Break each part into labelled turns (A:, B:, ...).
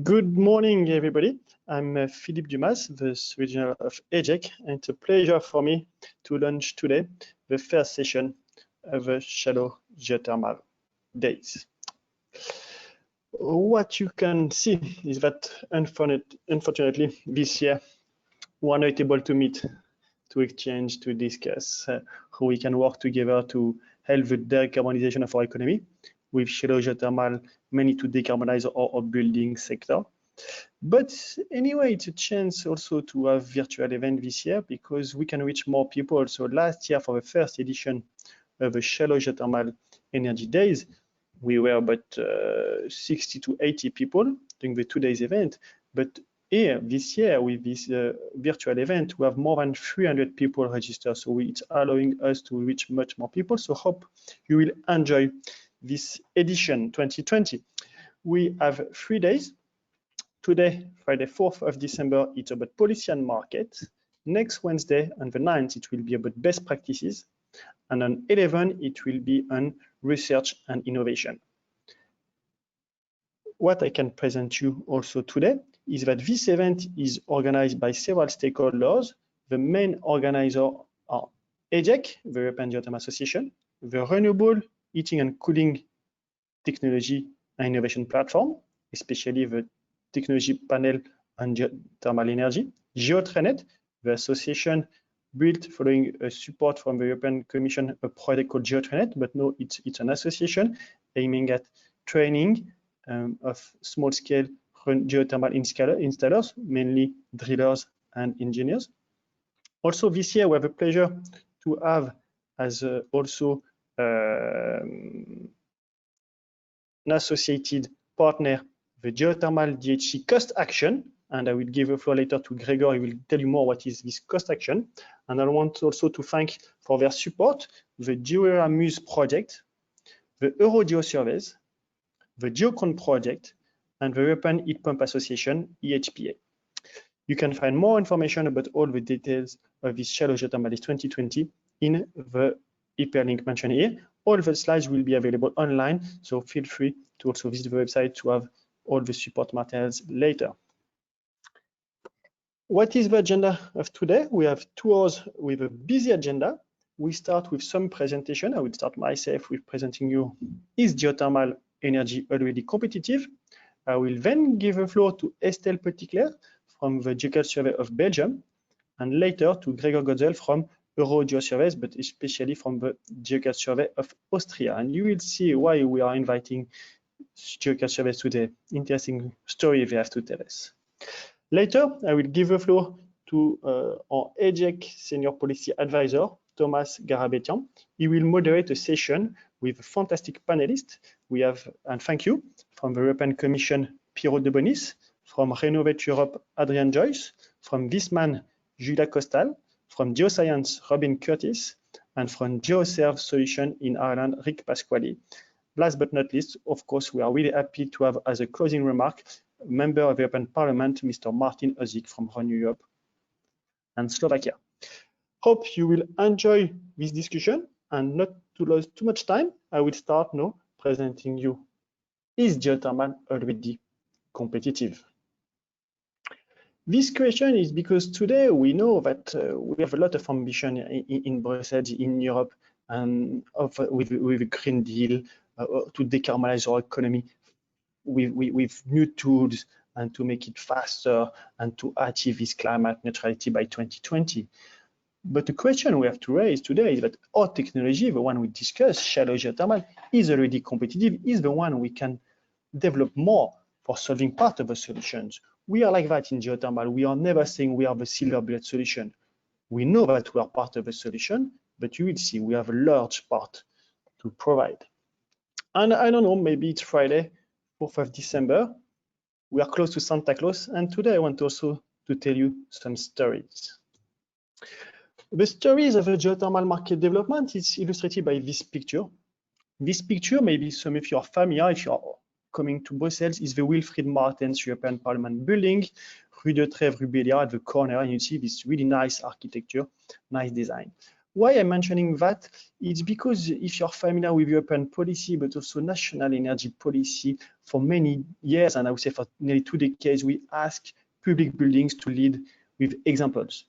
A: Good morning, everybody. I'm Philippe Dumas, the regional of EGEC, and it's a pleasure for me to launch today the first session of the Shallow Geothermal Days. What you can see is that unfortunately this year we are not able to meet, to exchange, to discuss how we can work together to help the decarbonization of our economy with shallow geothermal, mainly to decarbonize our building sector. But anyway, it's a chance also to have virtual event this year because we can reach more people. So last year, for the first edition of the Shallow Geothermal Energy Days, we were about 60 to 80 people during the 2 days event. But here, this year, with this virtual event, we have more than 300 people registered. So it's allowing us to reach much more people. So hope you will enjoy this edition 2020. We have 3 days. Today, Friday, 4th of December, it's about policy and market. Next Wednesday, on the 9th, it will be about best practices. And on 11, it will be on research and innovation. What I can present you also today is that this event is organized by several stakeholders. The main organizers are EGEC, the European Geothermal Association, the Renewable Heating and Cooling Technology and Innovation Platform, especially the technology panel on geothermal energy, GeoTRAINET, the association built following a support from the European Commission, a project called GeoTRAINET, but no, it's an association aiming at training of small-scale geothermal installers, mainly drillers and engineers. Also this year, we have a pleasure to have as also an associated partner the Geothermal DHC COST action, and I will give the floor later to Gregor. He will tell you more what is this COST action. And I want also to thank for their support the GeoERA-MUSE project, the EuroGeoSurveys, the GeoCOND project, and the European Heat Pump Association, EHPA. You can find more information about all the details of this Shallow Geothermal 2020 in the hyperlink mentioned here. All the slides will be available online, so feel free to also visit the website to have all the support materials later. What is the agenda of today? We have 2 hours with a busy agenda. We start with some presentation. I will start myself with presenting you, is geothermal energy already competitive? I will then give the floor to Estelle Petitclerc from the GeoCOND of Belgium, and later to Gregor Gotzel from EuroGeoSurveys, but especially from the GeoCOND of Austria. And you will see why we are inviting GeoCOND today. Interesting story they have to tell us. Later, I will give the floor to our EGEC Senior Policy Advisor, Thomas Garabetian. He will moderate a session with a fantastic panelist. We have, and thank you, from the European Commission, Piero de Bonis, from Renovate Europe, Adrian Joyce, from Visman, Julia Costal, from Geoscience, Robin Curtis, and from GeoServe Solution in Ireland, Rick Pasquale. Last but not least, of course, we are really happy to have as a closing remark, a member of the European Parliament, Mr. Martin Ozik from Renew Europe and Slovakia. Hope you will enjoy this discussion, and not to lose too much time, I will start now presenting you, is geothermal already competitive? This question is because today we know that we have a lot of ambition in Brussels, in Europe, and with a Green Deal to decarbonize our economy with new tools and to make it faster and to achieve this climate neutrality by 2020. But the question we have to raise today is that our technology, the one we discussed, shallow geothermal, is already competitive, is the one we can develop more for solving part of the solutions. We are like that in geothermal. We are never saying we are the silver bullet solution. We know that we are part of the solution, but you will see we have a large part to provide. And I don't know, maybe it's Friday, 4th of December. We are close to Santa Claus, and today I want also to tell you some stories. The stories of the geothermal market development is illustrated by this picture. This picture, maybe some of you are familiar if you are coming to Brussels, is the Wilfried Martens European Parliament building, Rue de Trèves, Rue Béliard at the corner, and you see this really nice architecture, nice design. Why I'm mentioning that? It's because if you're familiar with European policy, but also national energy policy, for many years, and I would say for nearly 2 decades, we ask public buildings to lead with examples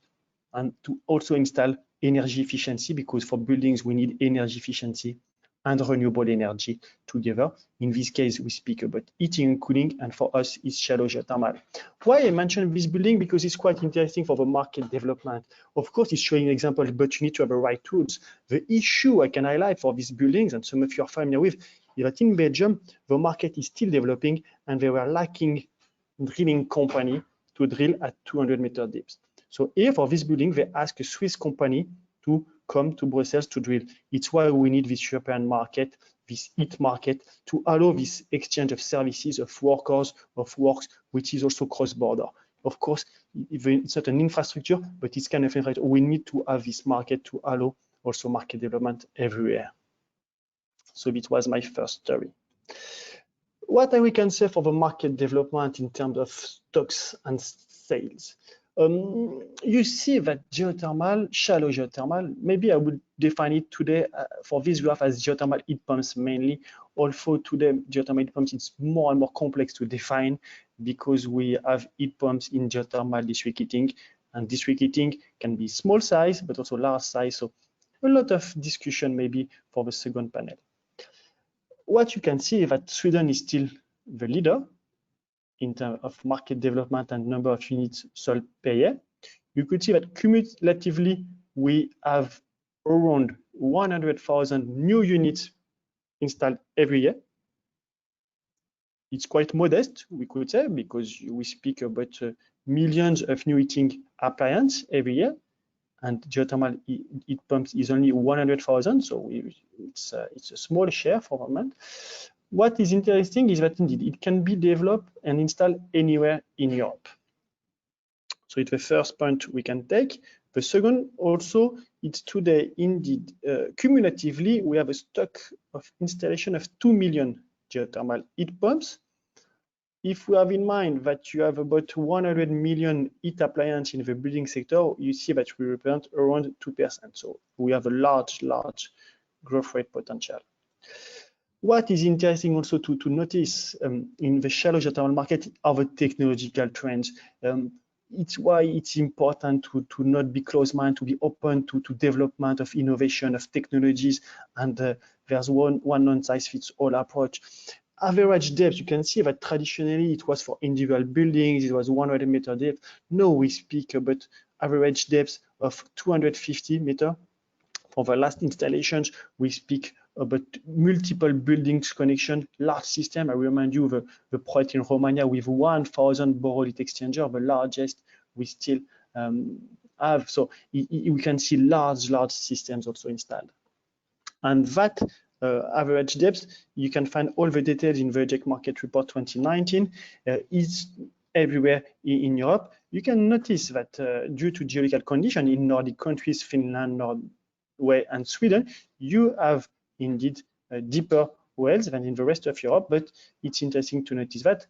A: and to also install energy efficiency, because for buildings, we need energy efficiency and renewable energy together. In this case, we speak about heating and cooling, and for us, it's shallow geothermal. Why I mentioned this building? Because it's quite interesting for the market development. Of course, it's showing examples, but you need to have the right tools. The issue I can highlight for these buildings, and some of you are familiar with, is that in Belgium, the market is still developing, and they were lacking drilling company to drill at 200-meter depths. So here for this building, they ask a Swiss company to come to Brussels to drill. It's why we need this European market, this ETIP market, to allow this exchange of services, of workers, of works, which is also cross-border. Of course, it's not an infrastructure, but it's kind of infrastructure. We need to have this market to allow also market development everywhere. So it was my first story. What we can say for the market development in terms of stocks and sales? You see that geothermal, shallow geothermal, maybe I would define it today for this graph as geothermal heat pumps mainly. Although today geothermal heat pumps, it's more and more complex to define because we have heat pumps in geothermal district heating, and district heating can be small size, but also large size. So a lot of discussion maybe for the second panel. What you can see is that Sweden is still the leader in terms of market development and number of units sold per year. You could see that cumulatively, we have around 100,000 new units installed every year. It's quite modest, we could say, because we speak about millions of new heating appliances every year, and geothermal heat pumps is only 100,000, so it's a small share for the moment. What is interesting is that indeed it can be developed and installed anywhere in Europe. So it's the first point we can take. The second also, it's today indeed cumulatively we have a stock of installation of 2 million geothermal heat pumps. If we have in mind that you have about 100 million heat appliances in the building sector, you see that we represent around 2%. So we have a large growth rate potential. What is interesting also to notice in the shallow geothermal market are the technological trends. It's why it's important to not be closed-minded, to be open to development of innovation, of technologies, and there's one non-size-fits-all approach. Average depth, you can see that traditionally it was for individual buildings, it was 100-meter depth. Now we speak about average depth of 250 meters. For the last installations, we speak about multiple buildings connection, large system. I remind you the project in Romania with 1,000 borehole heat exchanger, the largest we still have. So we can see large systems also installed. And that average depth, you can find all the details in the EGEC Market Report 2019. Is everywhere in Europe. You can notice that due to geological condition in Nordic countries, Finland, Norway, and Sweden, you have indeed deeper wells than in the rest of Europe. But it's interesting to notice that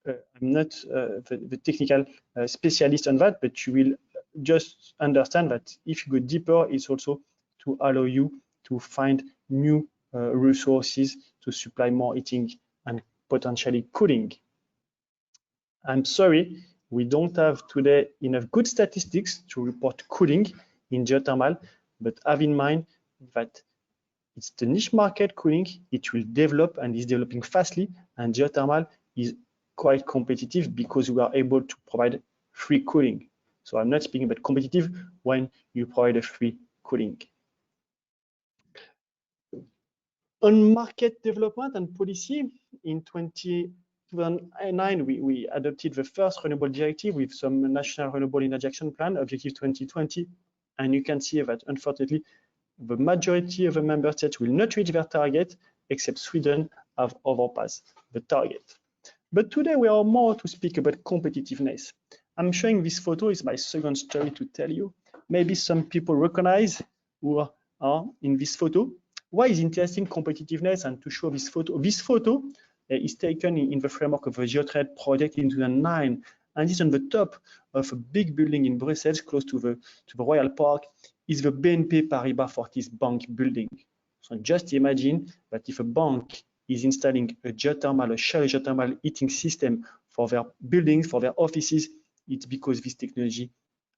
A: I'm not the technical specialist on that, but you will just understand that if you go deeper, it's also to allow you to find new resources to supply more heating and potentially cooling. I'm sorry, we don't have today enough good statistics to report cooling in geothermal, but have in mind that it's the niche market cooling, it will develop and is developing fastly, and geothermal is quite competitive because we are able to provide free cooling. So I'm not speaking about competitive when you provide a free cooling. On market development and policy, in 2009, we adopted the first Renewable GRT with some National Renewable Energy Action Plan, Objective 2020. And you can see that, unfortunately, the majority of the member states will not reach their target, except Sweden have overpassed the target. But today we are more to speak about competitiveness. I'm showing this photo, is my second story to tell you. Maybe some people recognize who are in this photo. Why is interesting competitiveness and to show this photo? This photo is taken in the framework of a GeoTrainET project in 2009, and it's on the top of a big building in Brussels, close to the Royal Park. is the BNP Paribas Fortis bank building. So just imagine that if a bank is installing a geothermal, a shallow geothermal heating system for their buildings, for their offices, it's because this technology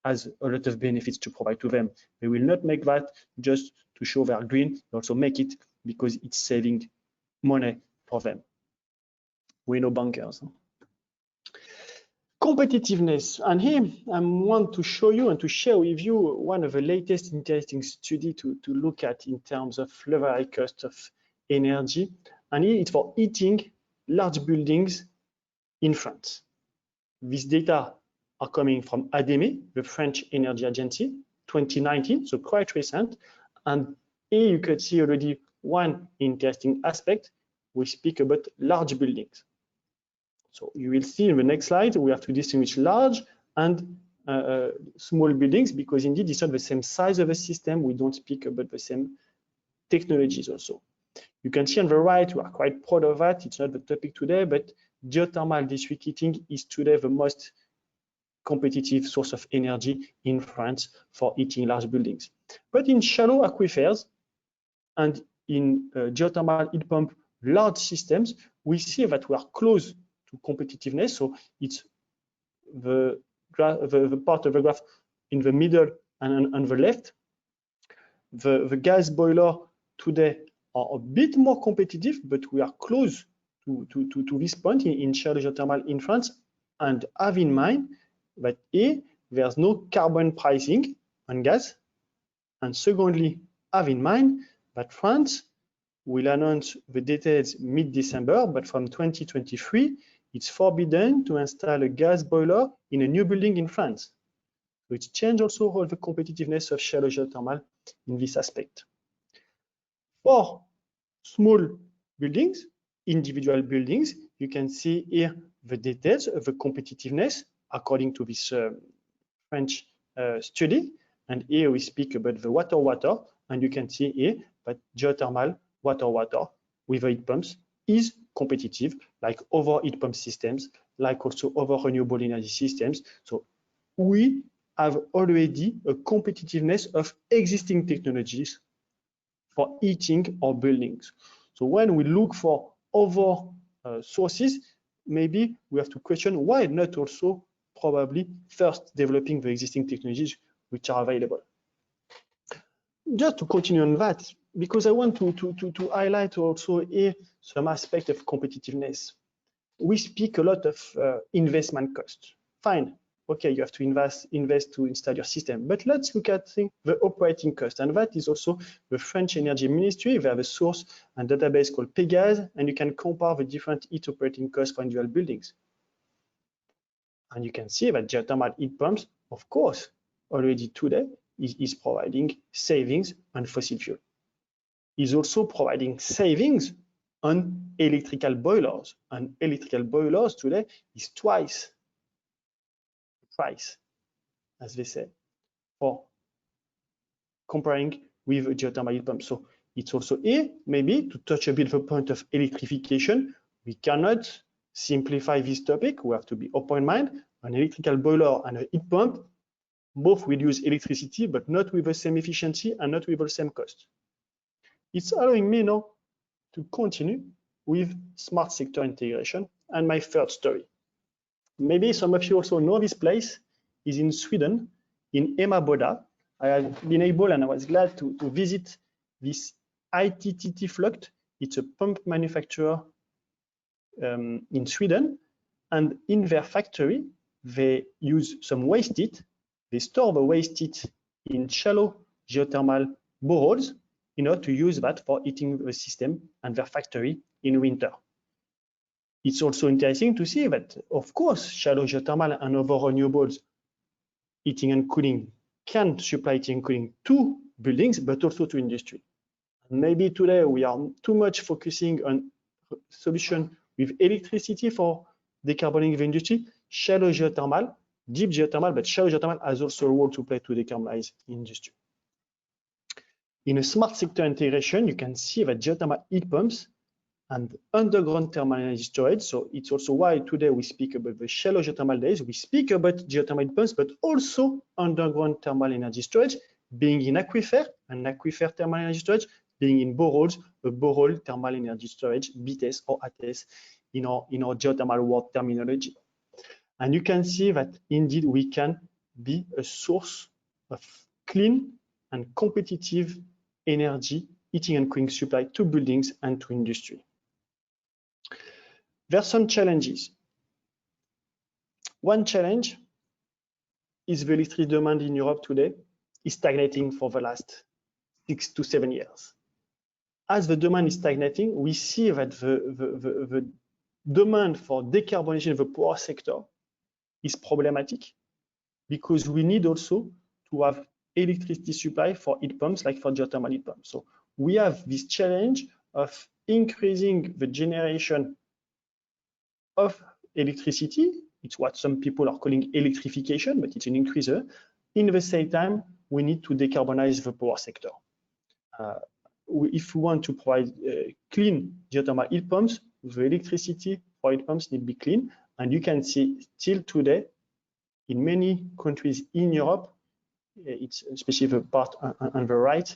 A: has a lot of benefits to provide to them. They will not make that just to show they're green, they also make it because it's saving money for them. We know bankers. Competitiveness, and here I want to show you and to share with you one of the latest interesting studies to look at in terms of levelized cost of energy, and here it's for heating large buildings in France. These data are coming from ADEME, the French Energy Agency, 2019, so quite recent, and here you could see already one interesting aspect. We speak about large buildings. So you will see in the next slide, we have to distinguish large and small buildings, because indeed it's not the same size of a system. We don't speak about the same technologies also. You can see on the right, we are quite proud of that. It's not the topic today, but geothermal district heating is today the most competitive source of energy in France for heating large buildings. But in shallow aquifers and in geothermal heat pump large systems, we see that we are close to competitiveness. So it's the part of the graph in the middle and on the left. The gas boiler today are a bit more competitive, but we are close to this point in shallow geothermal in France. And have in mind that A, there's no carbon pricing on gas. And secondly, have in mind that France will announce the details mid-December, but from 2023, it's forbidden to install a gas boiler in a new building in France. So it's changed also all the competitiveness of shallow geothermal in this aspect. For small buildings, individual buildings, you can see here the details of the competitiveness according to this French study. And here we speak about the water, and you can see here that geothermal water with the heat pumps is competitive, like other heat pump systems, like also other renewable energy systems. So we have already a competitiveness of existing technologies for heating our buildings. So when we look for other sources, maybe we have to question why not also probably first developing the existing technologies which are available. Just to continue on that, because I want to highlight also here some aspect of competitiveness. We speak a lot of investment costs. Fine, okay, you have to invest to install your system, but let's look at the operating cost, and that is also the French Energy Ministry. They have a source and database called Pégase, and you can compare the different heat operating costs for individual buildings. And you can see that geothermal heat pumps, of course, already today is providing savings on fossil fuel. Is also providing savings on electrical boilers, and electrical boilers today is twice the price, as they say, for comparing with a geothermal heat pump. So it's also here, maybe to touch a bit the point of electrification. We cannot simplify this topic. We have to be open in mind. An electrical boiler and a heat pump both will use electricity, but not with the same efficiency and not with the same cost. It's allowing me now to continue with smart sector integration and my third story. Maybe some of you also know this place is in Sweden, in Emmaboda. I have been able, and I was glad to visit this ITTT Fluct. It's a pump manufacturer in Sweden, and in their factory, they use some waste heat. They store the waste heat in shallow geothermal boreholes in order to use that for heating the system and their factory in winter. It's also interesting to see that, of course, shallow geothermal and other renewables heating and cooling can supply heating and cooling to buildings, but also to industry. Maybe today we are too much focusing on solution with electricity for decarbonising the industry. Shallow geothermal, deep geothermal, but shallow geothermal has also a role to play to decarbonize industry. In a smart sector integration, you can see that geothermal heat pumps and underground thermal energy storage. So it's also why today we speak about the shallow geothermal days. We speak about geothermal heat pumps, but also underground thermal energy storage. being in aquifer, an aquifer thermal energy storage, being in boreholes, a borehole thermal energy storage, BTS or ATS in our geothermal world terminology. And you can see that indeed we can be a source of clean and competitive energy, heating and cooling supply to buildings and to industry. There are some challenges. One challenge is the electricity demand in Europe today is stagnating for the last 6 to 7 years. As the demand is stagnating, we see that the demand for decarbonization of the power sector is problematic because we need also to have electricity supply for heat pumps, like for geothermal heat pumps. So we have this challenge of increasing the generation of electricity. It's what some people are calling electrification, but it's an increaser. In the same time, we need to decarbonize the power sector. If we want to provide clean geothermal heat pumps, the electricity for heat pumps need to be clean. And you can see till today, in many countries in Europe, it's especially the part on the right,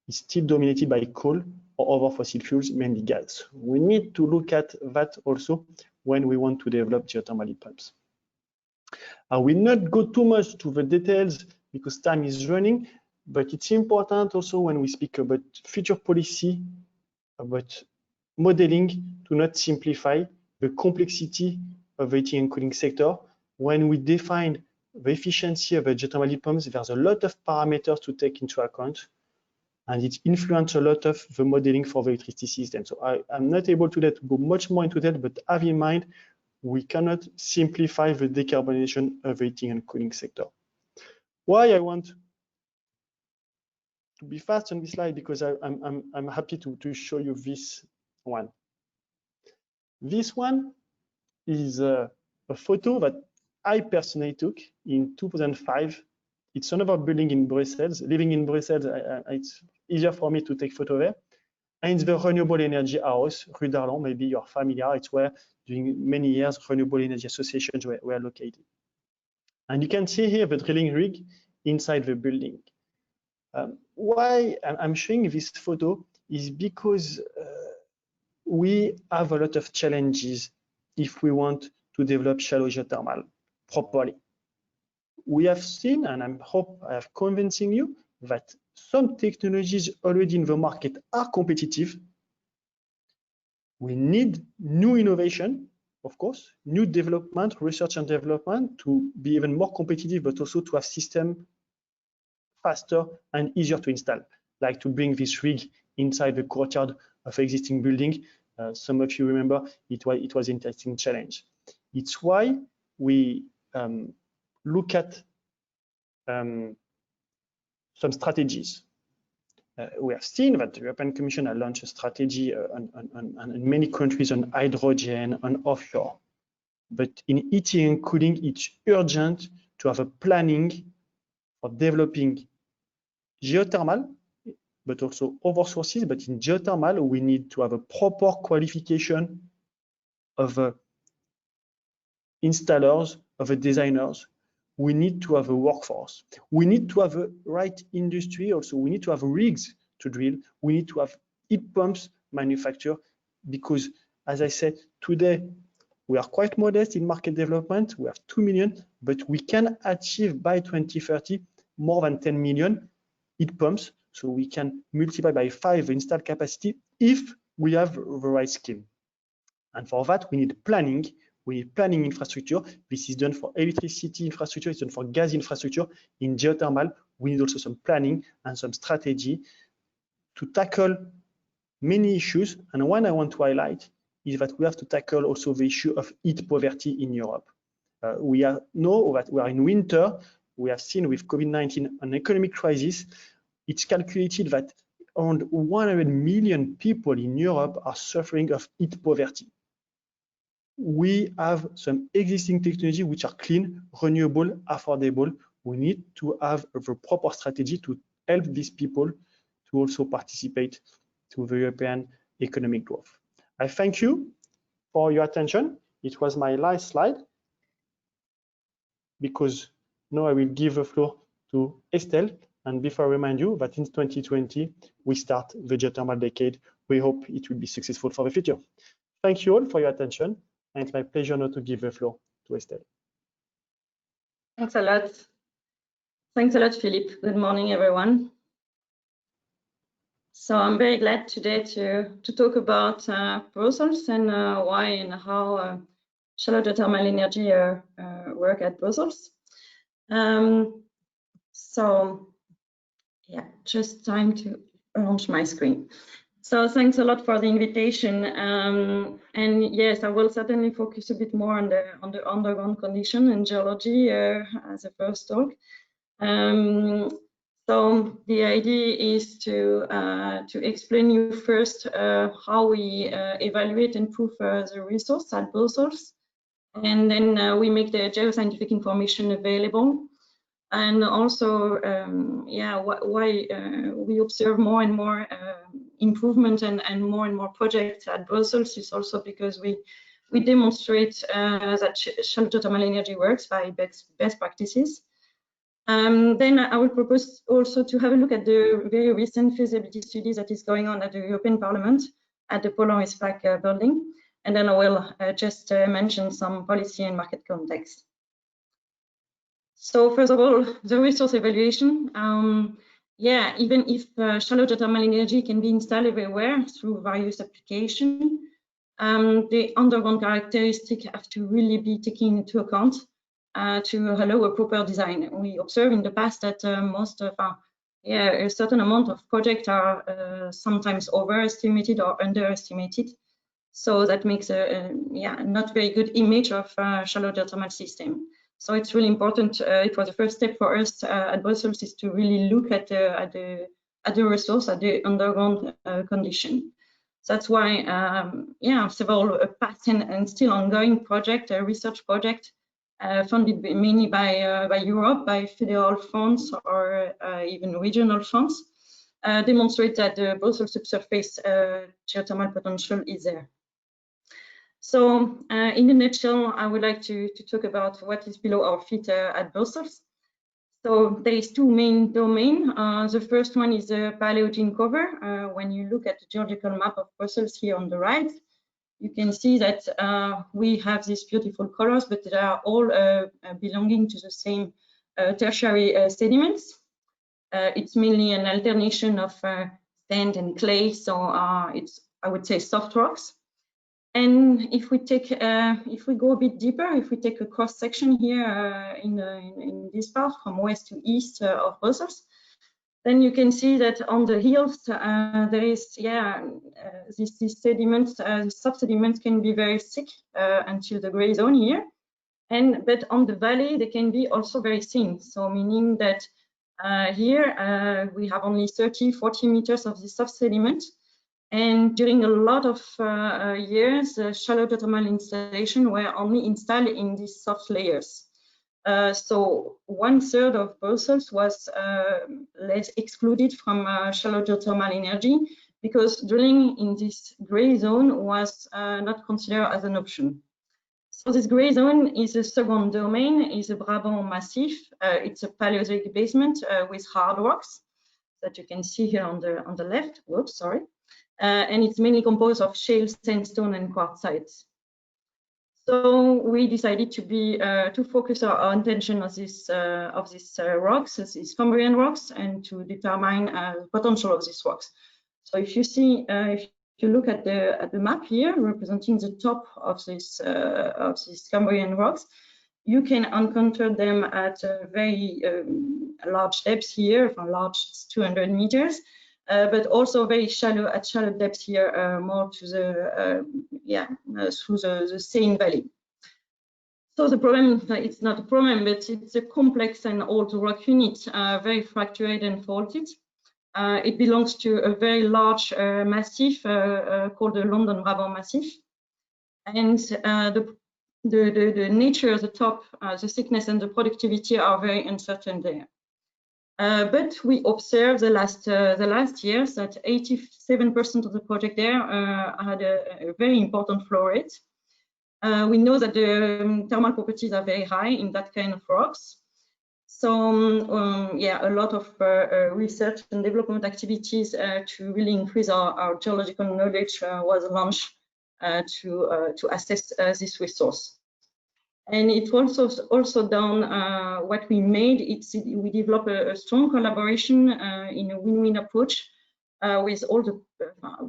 A: is still dominated by coal or other fossil fuels, mainly gas. We need to look at that also when we want to develop geothermal heat pumps. I will not go too much to the details because time is running, but it's important also when we speak about future policy, about modeling, to not simplify the complexity of the heating and cooling sector. When we define the efficiency of the geothermal heat pumps, there's a lot of parameters to take into account, and it influences a lot of the modeling for the electricity system. So I'm not able today to go much more into that, but have in mind, we cannot simplify the decarbonization of the heating and cooling sector. Why I want to be fast on this slide, because I'm happy to show you this one. This one is a photo that I personally took in 2005. It's another building in Brussels. Living in Brussels, it's easier for me to take photo there. And it's the Renewable Energy House, Rue d'Arlon. Maybe you're familiar. It's where during many years renewable energy associations were located. And you can see here the drilling rig inside the building. Why I'm showing this photo is because we have a lot of challenges if we want to develop shallow geothermal properly. We have seen, and I hope I have convincing you, that some technologies already in the market are competitive. We need new innovation, of course, new development, research and development to be even more competitive, but also to have systems faster and easier to install, like to bring this rig inside the courtyard of existing building. Some of you remember it was an interesting challenge. It's why we look at some strategies. We have seen that the European Commission has launched a strategy in many countries on hydrogen, on offshore. But in heating and cooling, it's urgent to have a planning for developing geothermal, but also other sources. But in geothermal, we need to have a proper qualification of installers, of designers. We need to have a workforce. We need to have a right industry also. We need to have rigs to drill. We need to have heat pumps manufactured, because, as I said, today we are quite modest in market development. We have 2 million, but we can achieve by 2030 more than 10 million heat pumps. So we can multiply by 5 installed capacity if we have the right skill. And for that, we need planning. We need planning infrastructure. This is done for electricity infrastructure. It's done for gas infrastructure. In geothermal, we need also some planning and some strategy to tackle many issues. And one I want to highlight is that we have to tackle also the issue of heat poverty in Europe. We know that we are in winter. We have seen with COVID-19 an economic crisis. It's calculated that around 100 million people in Europe are suffering of heat poverty. We have some existing technology which are clean, renewable, affordable. We need to have the proper strategy to help these people to also participate to the European economic growth. I thank you for your attention. It was my last slide, because now I will give the floor to Estelle, And before I remind you that in 2020, we start the geothermal decade. We hope it will be successful for the future. Thank you all for your attention. And it's my pleasure now to give the floor to Estelle.
B: Thanks a lot. Thanks a lot, Philippe. Good morning, everyone. So I'm very glad today to talk about Brussels and why and how shallow geothermal energy work at Brussels. So yeah, just time to launch my screen. So thanks a lot for the invitation. And yes, I will certainly focus a bit more on the underground condition and geology as a first talk. So the idea is to explain you first how we evaluate and prove the resource at Brussels, and then we make the geoscientific information available, and also why we observe more and more improvement and more projects at Brussels is also because we demonstrate that shallow geothermal energy works by best practices. Then I will propose also to have a look at the very recent feasibility study that is going on at the European Parliament at the Poland ISPAC building. And then I will just mention some policy and market context. So first of all, the resource evaluation. Even if shallow geothermal energy can be installed everywhere through various applications, the underground characteristics have to really be taken into account to allow a proper design. We observe in the past that most of a certain amount of projects are sometimes overestimated or underestimated. So that makes a not very good image of shallow geothermal system. So it's really important. It was the first step for us at Brussels is to really look at the resource, at the underground condition. So that's why several past and still ongoing project, research project funded mainly by Europe, by federal funds or even regional funds, demonstrate that the Brussels subsurface geothermal potential is there. So in a nutshell, I would like to talk about what is below our feet at Brussels. So there is two main domains. The first one is the Paleogene cover. When you look at the geological map of Brussels here on the right, you can see that we have these beautiful colors, but they are all belonging to the same tertiary sediments. It's mainly an alternation of sand and clay, so it's, I would say, soft rocks. And if we take, if we go a bit deeper, if we take a cross section here in this part from west to east of Brussels, then you can see that on the hills there is, these sediments, soft sediments can be very thick until the gray zone here, but on the valley they can be also very thin. So meaning that here we have only 30-40 meters of the soft sediment. And during a lot of years, shallow geothermal installations were only installed in these soft layers. So 1/3 of Brussels was less excluded from shallow geothermal energy because drilling in this gray zone was not considered as an option. So this gray zone is a second domain, is a Brabant Massif. It's a Paleozoic basement with hard rocks that you can see here on the left. Whoops, sorry. And it's mainly composed of shale, sandstone, and quartzites. So we decided to focus our attention on these rocks, these Cambrian rocks, and to determine the potential of these rocks. So if you see, if you look at the map here, representing the top of these Cambrian rocks, you can encounter them at very large depths here, from large 200 meters. But also very shallow at shallow depths here, more to the through the Seine Valley. So the problem, it's not a problem, but it's a complex and old rock unit, very fractured and faulted. It belongs to a very large massif called the London Brabant Massif, and the nature of the top, the thickness and the productivity are very uncertain there. But we observed the last years that 87% of the project there had a very important flow rate. We know that the thermal properties are very high in that kind of rocks. So yeah, a lot of research and development activities to really increase our geological knowledge was launched to assess this resource. And it was also done, what we made, we developed a strong collaboration in a win-win approach with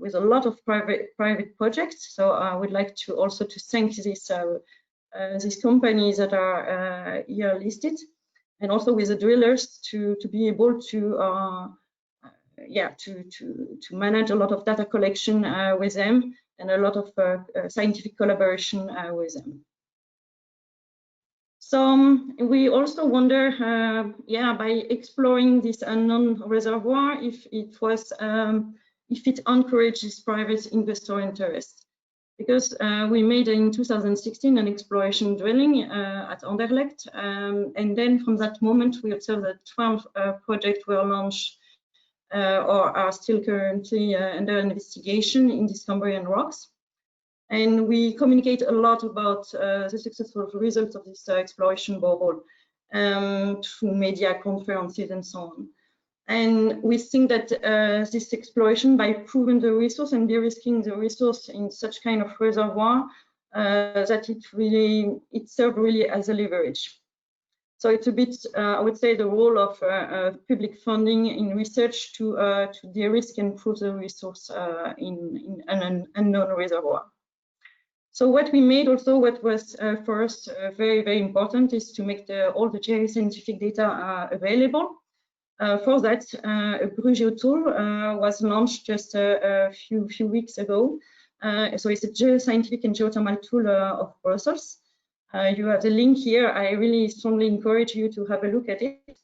B: with a lot of private projects. So I would like to also thank these companies that are here listed, and also with the drillers to be able to manage a lot of data collection with them, and a lot of scientific collaboration with them. So we also wonder, by exploring this unknown reservoir, if it encourages private investor interest. Because we made in 2016 an exploration drilling at Anderlecht, and then from that moment we observed that 12 projects were launched or are still currently under investigation in these Cambrian Rocks. And we communicate a lot about the successful results of this exploration borehole through media conferences and so on. And we think that this exploration, by proving the resource and de-risking the resource in such kind of reservoir, that it served really as a leverage. So it's a bit, I would say, the role of public funding in research to de-risk and prove the resource in an unknown reservoir. So what we made also, what was for us very, very important, is to make all the geoscientific data available. For that, a BRUGEO tool was launched just a few weeks ago. So it's a geoscientific and geothermal tool of Brussels. You have the link here. I really strongly encourage you to have a look at it.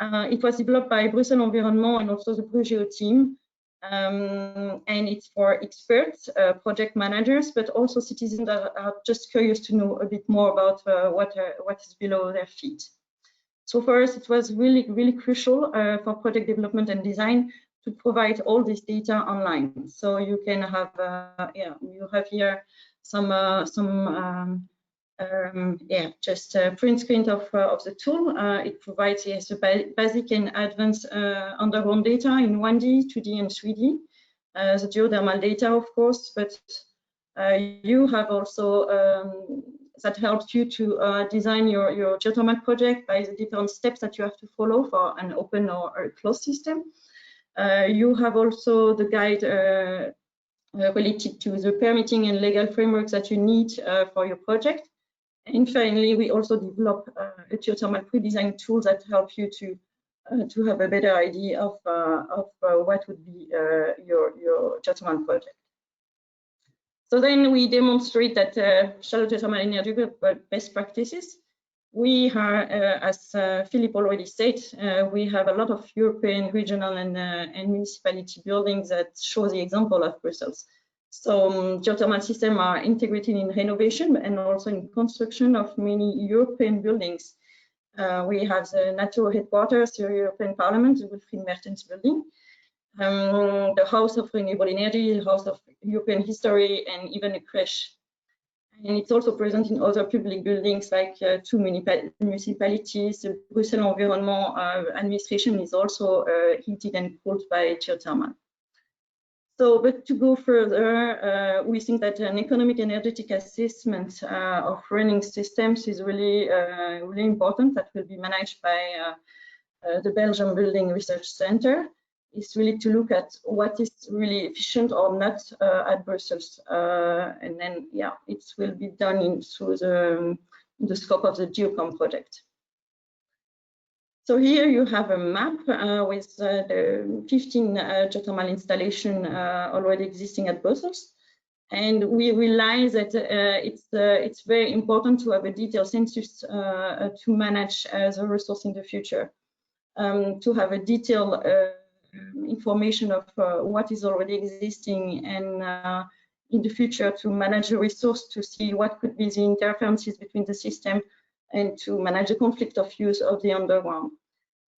B: It was developed by Brussels Environment and also the BRUGEO team. And it's for experts, project managers, but also citizens that are just curious to know a bit more about what is below their feet. So for us, it was really, really crucial for project development and design to provide all this data online. So you can have, you have here just a print screen of the tool. It provides the basic and advanced underground data in 1D, 2D, and 3D. The geothermal data, of course, but you have also that helps you to design your geothermal project by the different steps that you have to follow for an open or a closed system. You have also the guide related to the permitting and legal frameworks that you need for your project. And finally, we also develop a geothermal pre-design tool that help you to have a better idea of what would be your geothermal project. So then we demonstrate that shallow geothermal energy best practices. We are, as Philip already said, we have a lot of European regional and municipality buildings that show the example of Brussels. So geothermal systems are integrated in renovation and also in construction of many European buildings. We have the NATO headquarters, the European Parliament, the Wilfried Mertens building, the House of Renewable Energy, the House of European History, and even a crèche. And it's also present in other public buildings like 2 municipalities. The Brussels Environment administration is also heated and cooled by geothermal. So, but to go further, we think that an economic energetic assessment of running systems is really, really important. That will be managed by the Belgian Building Research Center. Is really to look at what is really efficient or not at Brussels, and then it will be done through the scope of the GeoCOND project. So here you have a map with the 15 geothermal installation already existing at Brussels, and we realize that it's very important to have a detailed census to manage the resource in the future, to have a detailed information of what is already existing, and in the future to manage the resource, to see what could be the interferences between the system, and to manage the conflict of use of the underground.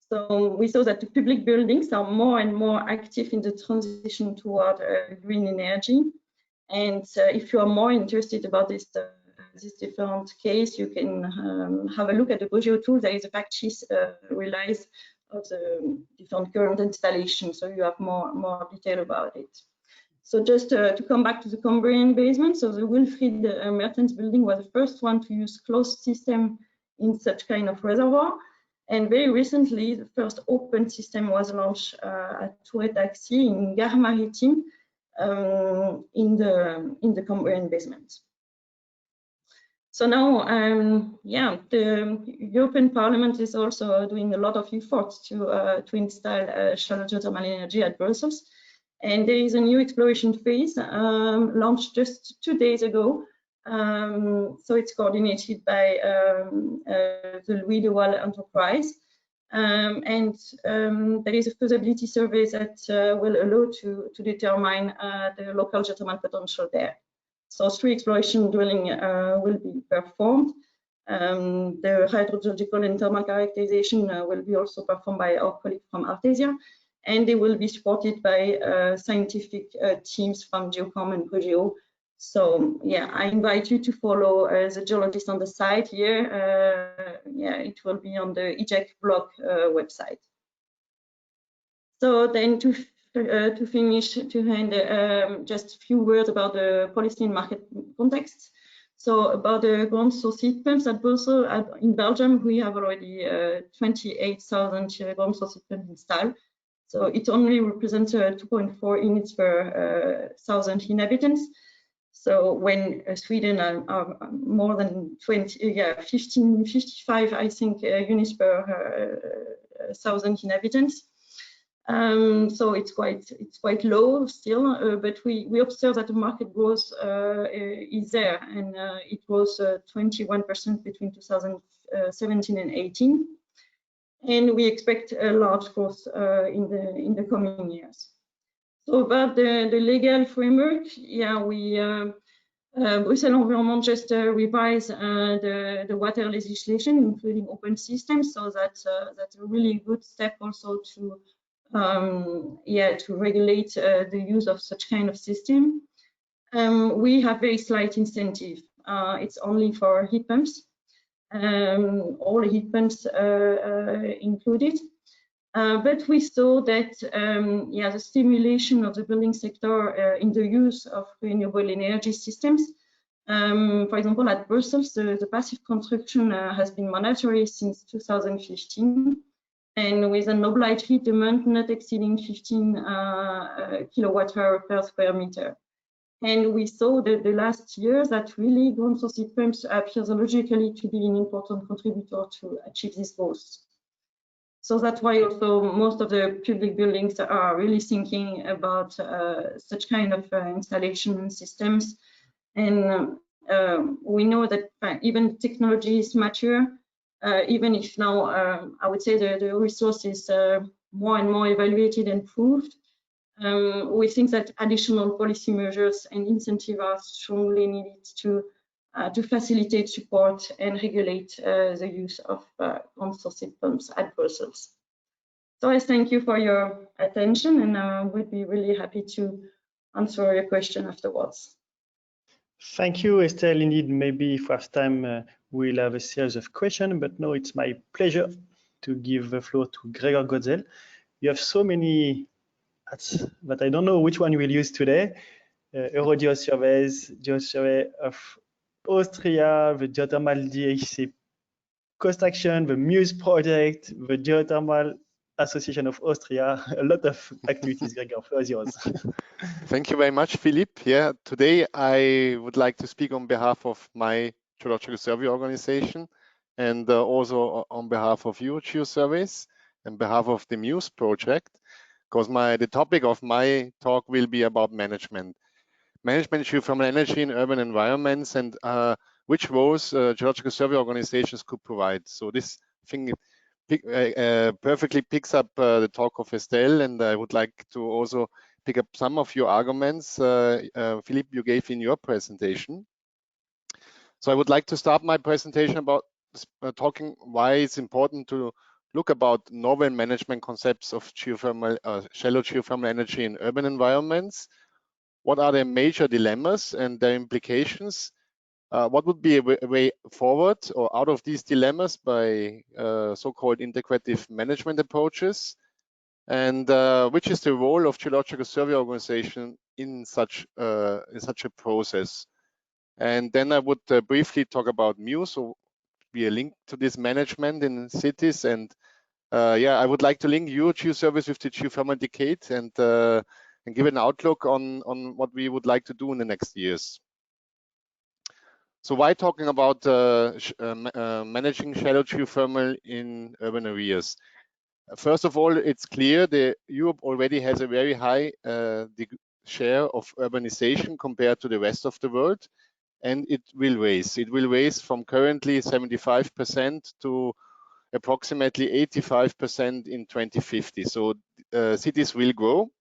B: So we saw that the public buildings are more and more active in the transition toward green energy. And if you are more interested about this this different case, you can have a look at the GeoGeo tool. There is a fact sheet release of the different current installations, so you have more detail about it. So just to come back to the Cambrian basement, so the Wilfried Mertens building was the first one to use closed system in such kind of reservoir. And very recently, the first open system was launched at Tourret Taxi in Gare Maritime in the Cambrian basement. So now, the European Parliament is also doing a lot of efforts to install shallow geothermal energy at Brussels. And there is a new exploration phase launched just 2 days ago. So it's coordinated by the Louis de Waal enterprise. There is a feasibility survey that will allow to determine the local geothermal potential there. So 3 exploration drilling will be performed. The hydrogeological and thermal characterization will be also performed by our colleague from Artesia, and they will be supported by scientific teams from GeoCOND and GeoGeo. So yeah, I invite you to follow the geologists on the site here. It will be on the EGEC blog website. So then to finish, to hand just a few words about the policy and market context. So about the ground source heat pumps at Brussels, in Belgium, we have already 28,000 ground source heat pumps installed. So it only represents 2.4 units per 1,000 inhabitants. So when Sweden are more than 55, I think, units per 1,000 inhabitants. So it's quite low still, but we observe that the market growth is there, and it was 21% between 2017 and 18. And we expect a large growth in the coming years. So about the legal framework, Brussels Environment just revised the water legislation, including open systems. So that's a really good step also to regulate the use of such kind of system. We have very slight incentive. It's only for heat pumps. All heat pumps included. But we saw that the stimulation of the building sector in the use of renewable energy systems. For example, at Brussels, the passive construction has been mandatory since 2015, and with an obliged heat demand not exceeding 15 kilowatt-hour per square meter. And we saw that the last years that really ground source heat pumps appears logically to be an important contributor to achieve this goals. So that's why also most of the public buildings are really thinking about such kind of installation systems. And we know that even technology is mature, even if now I would say the resource is more and more evaluated and proved. We think that additional policy measures and incentives are strongly needed to facilitate, support, and regulate the use of ground source heat pumps at Brussels. So I thank you for your attention, and I would be really happy to answer your question afterwards.
A: Thank you, Estelle. Indeed, maybe if we have time, we'll have a series of questions, but now it's my pleasure to give the floor to Gregor Godzel. You have so many hats, but I don't know which one we'll use today. EuroGeoSurveys, GeoSurvey of Austria, the Geothermal DHC COST action, the MUSE project, the Geothermal Association of Austria, a lot of activities. Gregor, floor is yours.
C: Thank you very much, Philippe. Yeah, today I would like to speak on behalf of my Geological Survey organization, and also on behalf of EuroGeoSurveys and behalf of the MUSE project, because the topic of my talk will be about management geothermal energy in urban environments, and which roles geological survey organizations could provide. So this thing perfectly picks up the talk of Estelle, and I would like to also pick up some of your arguments, Philippe, you gave in your presentation. So I would like to start my presentation about talking why it's important to look about novel management concepts of geothermal, shallow geothermal energy in urban environments. What are the major dilemmas and their implications? What would be a way forward or out of these dilemmas by so-called integrative management approaches? And which is the role of geological survey organization in such a process? And then I would briefly talk about MUSE, so be a link to this management in cities. And yeah, I would like to link EuroGeoSurveys with the geothermal decade and give an outlook on what we would like to do in the next years. So why talking about managing shallow geothermal in urban areas? First of all, it's clear that Europe already has a very high share of urbanization compared to the rest of the world, and it will raise. It will raise from currently 75% to approximately 85% in 2050. So cities will grow.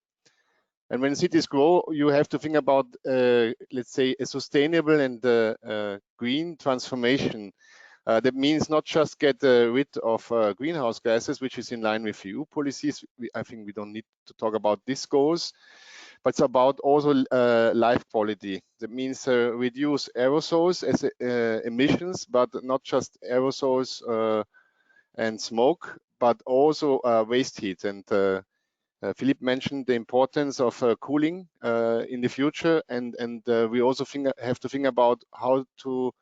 C: And when cities grow, you have to think about, let's say, a sustainable and green transformation. That means not just get rid of greenhouse gases, which is in line with EU policies. I think we don't need to talk about these goals, but it's about also life quality. That means reduce aerosols as emissions, but not just aerosols and smoke, but also waste heat. And Philippe mentioned the importance of cooling in the future, and we also have to think about how to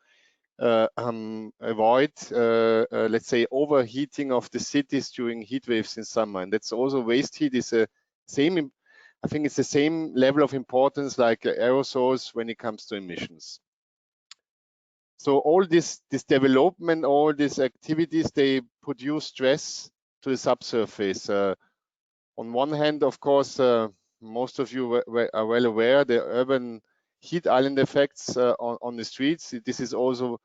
C: avoid, let's say, overheating of the cities during heat waves in summer. And that's also waste heat is a same. I think it's the same level of importance like aerosols when it comes to emissions. So all this development, all these activities, they produce stress to the subsurface. On one hand, of course, most of you are well aware the urban heat island effects on the streets. This is also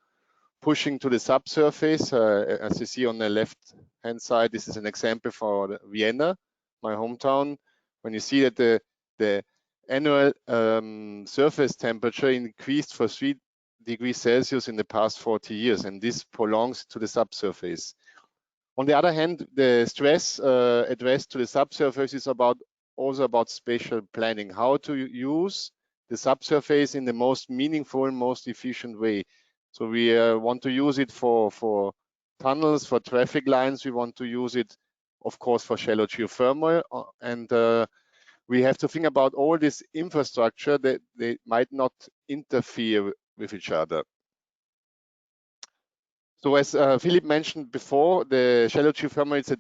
C: pushing to the subsurface. As you see on the left-hand side, this is an example for Vienna, my hometown. When you see that the annual surface temperature increased for 3 degrees Celsius in the past 40 years, and this prolongs to the subsurface. On the other hand, the stress addressed to the subsurface is also about spatial planning, how to use the subsurface in the most meaningful, most efficient way. So we want to use it for tunnels, for traffic lines. We want to use it, of course, for shallow geothermal. And we have to think about all this infrastructure that they might not interfere with each other. So as Philippe mentioned before, the shallow geothermal is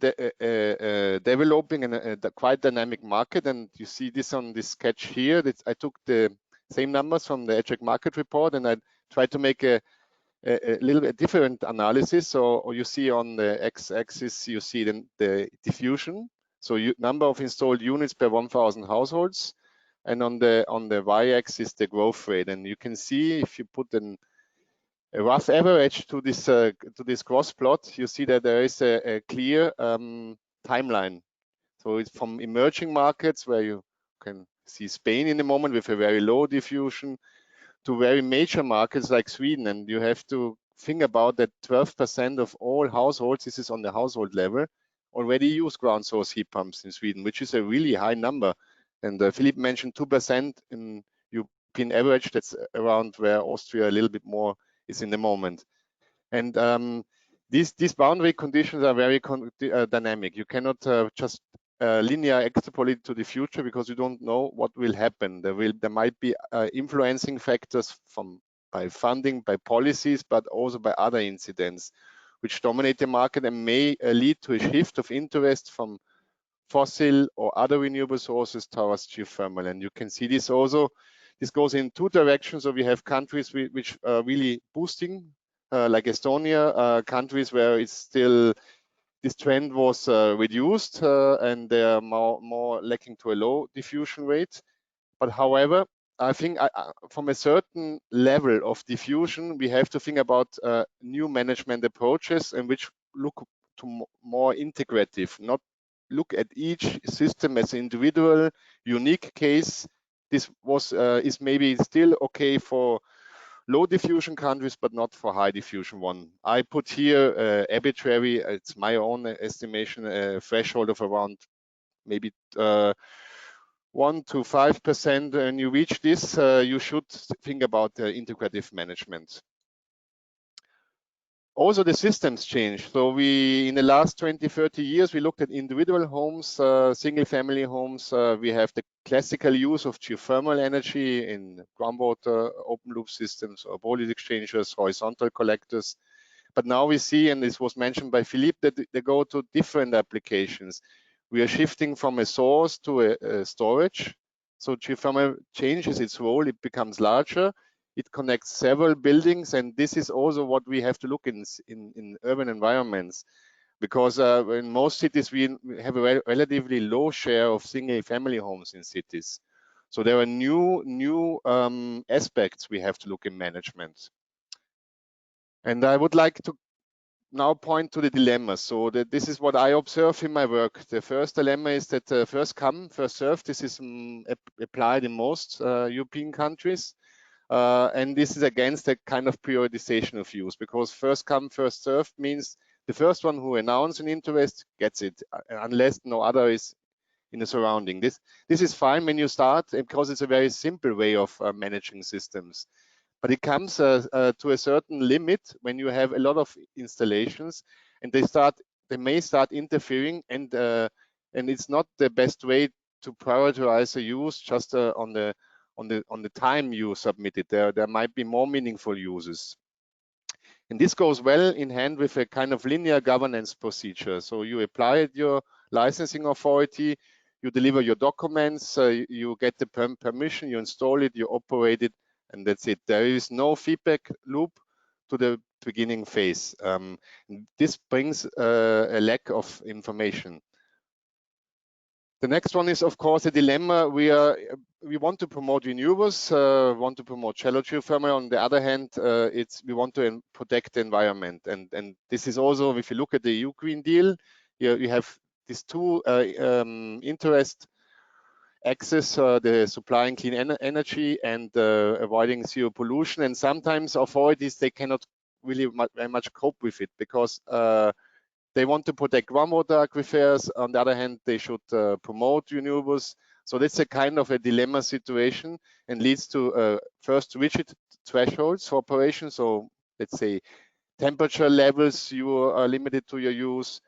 C: a developing and a quite dynamic market. And you see this on this sketch here. I took the same numbers from the EGEC market report, and I tried to make a little bit different analysis. So you see on the x-axis, you see the diffusion. So number of installed units per 1,000 households. And on the y-axis, the growth rate. And you can see if you put a rough average to this cross plot, you see that there is a clear timeline. So it's from emerging markets where you can see Spain in the moment with a very low diffusion to very major markets like Sweden. And you have to think about that 12% of all households, this is on the household level, already use ground source heat pumps in Sweden, which is a really high number. And Philippe mentioned 2% in European average. That's around where Austria a little bit more is in the moment. And these boundary conditions are very dynamic. You cannot just linear extrapolate to the future because you don't know what will happen. There might be influencing factors by funding, by policies, but also by other incidents which dominate the market and may lead to a shift of interest from fossil or other renewable sources towards geothermal. And you can see this also. This goes in two directions. So we have countries which are really boosting, like Estonia, countries where it's still this trend was reduced and they are more lacking to a low diffusion rate. But however, I think from a certain level of diffusion, we have to think about new management approaches and which look to more integrative, not look at each system as an individual, unique case. This is maybe still okay for low diffusion countries, but not for high diffusion one. I put here arbitrary, it's my own estimation, a threshold of around maybe 1 to 5%. And you reach this, you should think about integrative management. Also, the systems change. So we, in the last 20, 30 years, we looked at individual homes, single family homes. We have the classical use of geothermal energy in groundwater, open loop systems, or voltage exchangers, horizontal collectors. But now we see, and this was mentioned by Philippe, that they go to different applications. We are shifting from a source to a storage. So geothermal changes its role, it becomes larger. It connects several buildings, and this is also what we have to look in urban environments, because in most cities we have a relatively low share of single family homes in cities. So there are new aspects we have to look in management. And I would like to now point to the dilemma. So this is what I observe in my work. The first dilemma is that first come, first served. This is applied in most European countries. And this is against a kind of prioritization of use, because first come, first served means the first one who announces an interest gets it, unless no other is in the surrounding. This is fine when you start, because it's a very simple way of managing systems. But it comes to a certain limit when you have a lot of installations, and they may start interfering, and it's not the best way to prioritize the use just on the time you submit it. There might be more meaningful uses. And this goes well in hand with a kind of linear governance procedure. So you apply at your licensing authority, you deliver your documents, you get the permission, you install it, you operate it, and that's it. There is no feedback loop to the beginning phase. This brings a lack of information. The next one is, of course, a dilemma. We want to promote renewables, want to promote shallow geothermal. On the other hand, we want to protect the environment, and this is also, if you look at the EU Green Deal, you have these two interest axes: the supplying clean energy and avoiding zero pollution. And sometimes authorities, they cannot really very much cope with it, because they want to protect groundwater aquifers. On the other hand, they should promote renewables. So that's a kind of a dilemma situation, and leads to first rigid thresholds for operations. So let's say temperature levels, you are limited to your use.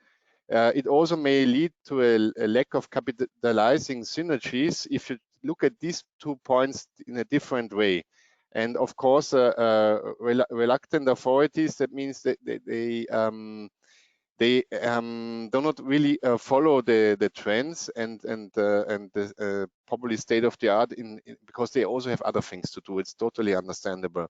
C: It also may lead to a lack of capitalizing synergies if you look at these 2 points in a different way. And of course, reluctant authorities, that means that they do not really follow the trends and the probably state of the art because they also have other things to do. It's totally understandable.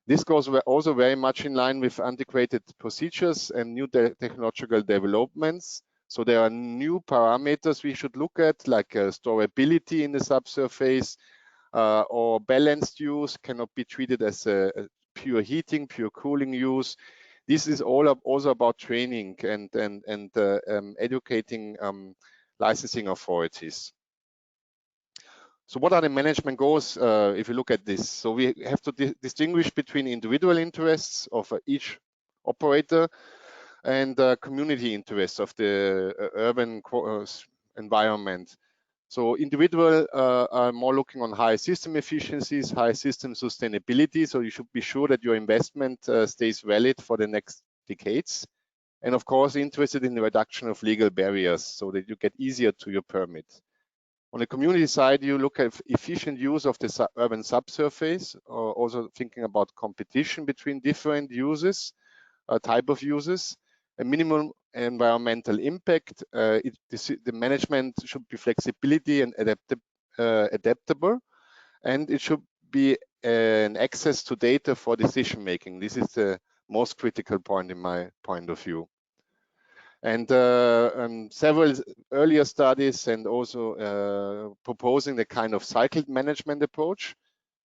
C: This goes also very much in line with antiquated procedures and new technological developments. So there are new parameters we should look at, like storability in the subsurface, or balanced use cannot be treated as a pure heating, pure cooling use. This is all also about training and educating licensing authorities. So what are the management goals if you look at this? So we have to distinguish between individual interests of each operator and community interests of the urban environment. So individual are more looking on high system efficiencies, high system sustainability. So you should be sure that your investment stays valid for the next decades. And of course, interested in the reduction of legal barriers so that you get easier to your permit. On the community side, you look at efficient use of the urban subsurface, or also thinking about competition between different uses, type of uses, a minimum environmental impact. The management should be flexibility and adaptable, and it should be an access to data for decision making. This is the most critical point in my point of view. And several earlier studies and also proposing the kind of cycled management approach.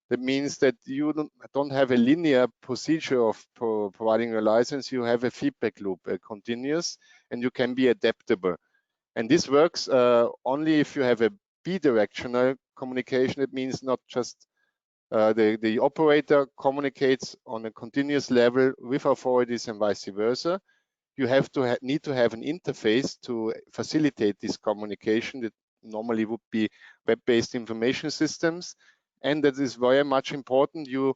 C: That means that you don't have a linear procedure of providing a license. You have a feedback loop, continuous, and you can be adaptable. And this works only if you have a bidirectional communication. It means not just the operator communicates on a continuous level with authorities and vice versa. You have to need to have an interface to facilitate this communication that normally would be web-based information systems. And that is very much important. You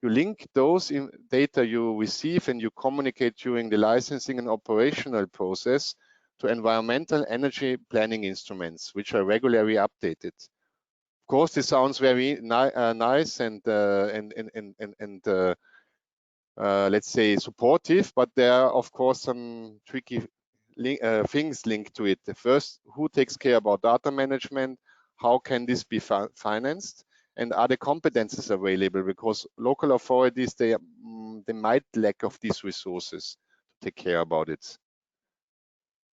C: You link those data you receive and you communicate during the licensing and operational process to environmental energy planning instruments, which are regularly updated. Of course, this sounds very nice and let's say supportive, but there are of course some tricky things linked to it. The first, who takes care about data management? How can this be financed? And are the competences available? Because local authorities, they might lack of these resources to take care about it.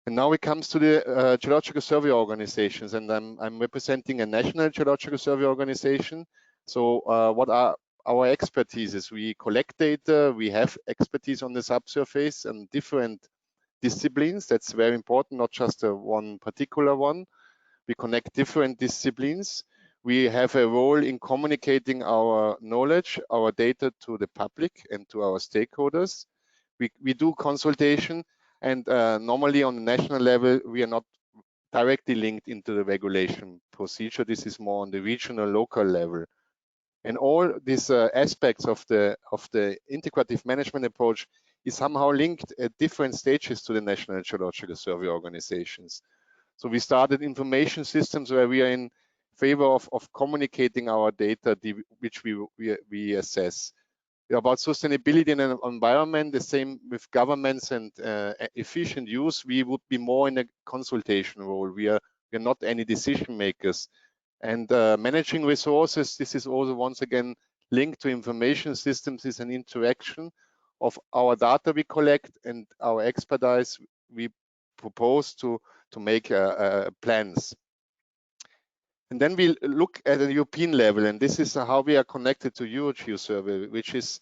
C: And now it comes to the geological survey organizations, and I'm representing a national geological survey organization. So what are our expertises? We collect data, we have expertise on the subsurface and different disciplines. That's very important, not just one particular one. We connect different disciplines. We have a role in communicating our knowledge, our data to the public and to our stakeholders. We do consultation, and normally on the national level, we are not directly linked into the regulation procedure. This is more on the regional, local level. And all these aspects of the integrative management approach is somehow linked at different stages to the National Geological Survey organizations. So we started information systems where we are in favor of communicating our data, which we assess. About sustainability and environment, the same with governments and efficient use, we would be more in a consultation role. We are not any decision makers. And managing resources, this is also once again linked to information systems, is an interaction of our data we collect and our expertise we propose to make plans. And then we look at a European level, and this is how we are connected to EuroGeoSurvey, which is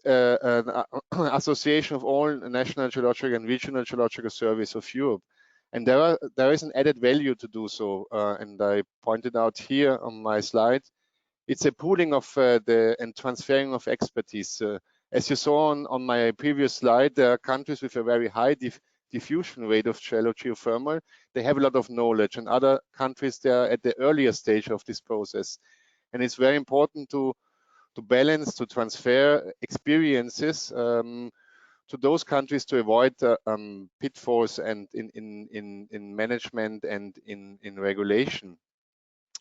C: an association of all national geological and regional geological surveys of Europe. And there is an added value to do so, and I pointed out here on my slide. It's a pooling of and transferring of expertise. As you saw on my previous slide, there are countries with a very high diffusion rate of shallow geothermal. They have a lot of knowledge, and other countries, they are at the earlier stage of this process. And it's very important to balance, to transfer experiences to those countries to avoid pitfalls and in management and in regulation.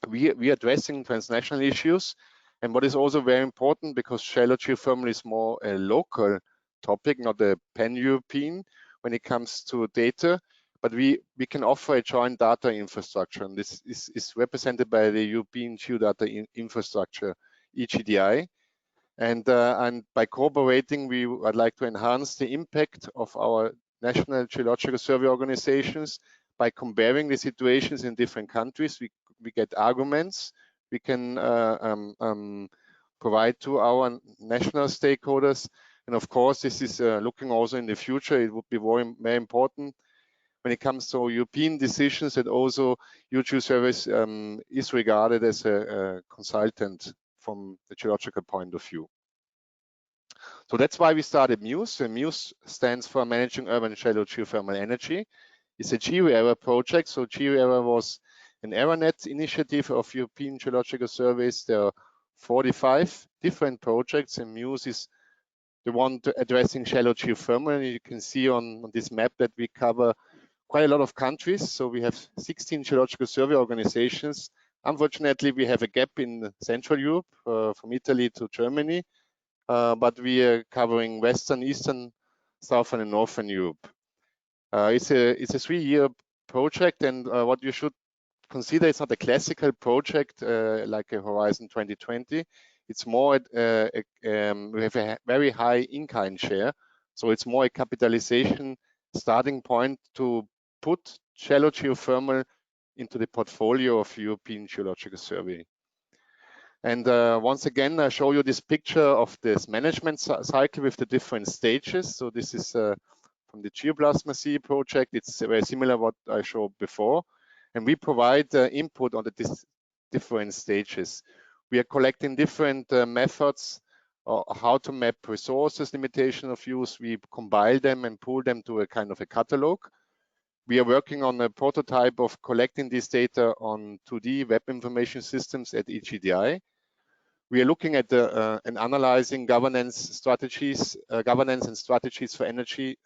C: We are addressing transnational issues, and what is also very important, because shallow geothermal is more a local topic, not a pan-European when it comes to data, but we can offer a joint data infrastructure, and this is represented by the European Geodata Infrastructure, EGEC. And by cooperating, I'd like to enhance the impact of our national geological survey organizations by comparing the situations in different countries. We get arguments we can provide to our national stakeholders. And of course, this is looking also in the future. It would be very important when it comes to European decisions that also EuroGeoSurveys is regarded as a consultant from the geological point of view. So that's why we started MUSE. And MUSE stands for Managing Urban Shallow Geothermal Energy. It's a GeoERA project. So GeoERA was an ERANET initiative of European Geological Surveys. There are 45 different projects, and MUSE is the one addressing shallow geothermal. And you can see on this map that we cover quite a lot of countries. So we have 16 geological survey organizations. Unfortunately, we have a gap in Central Europe, from Italy to Germany, but we are covering Western, Eastern, Southern, and Northern Europe. It's a 3-year project, and what you should consider, it's not a classical project like a Horizon 2020. It's more, we have a very high in-kind share, so it's more a capitalization starting point to put shallow geothermal into the portfolio of European Geological Survey. And once again, I show you this picture of this management cycle with the different stages. So this is from the Geoplasmaceae project. It's very similar to what I showed before. And we provide input on the different stages. We are collecting different methods, how to map resources, limitation of use. We compile them and pull them to a kind of a catalog. We are working on a prototype of collecting this data on 2D web information systems at EGEC. we are looking at and analyzing governance strategies, governance and strategies for energy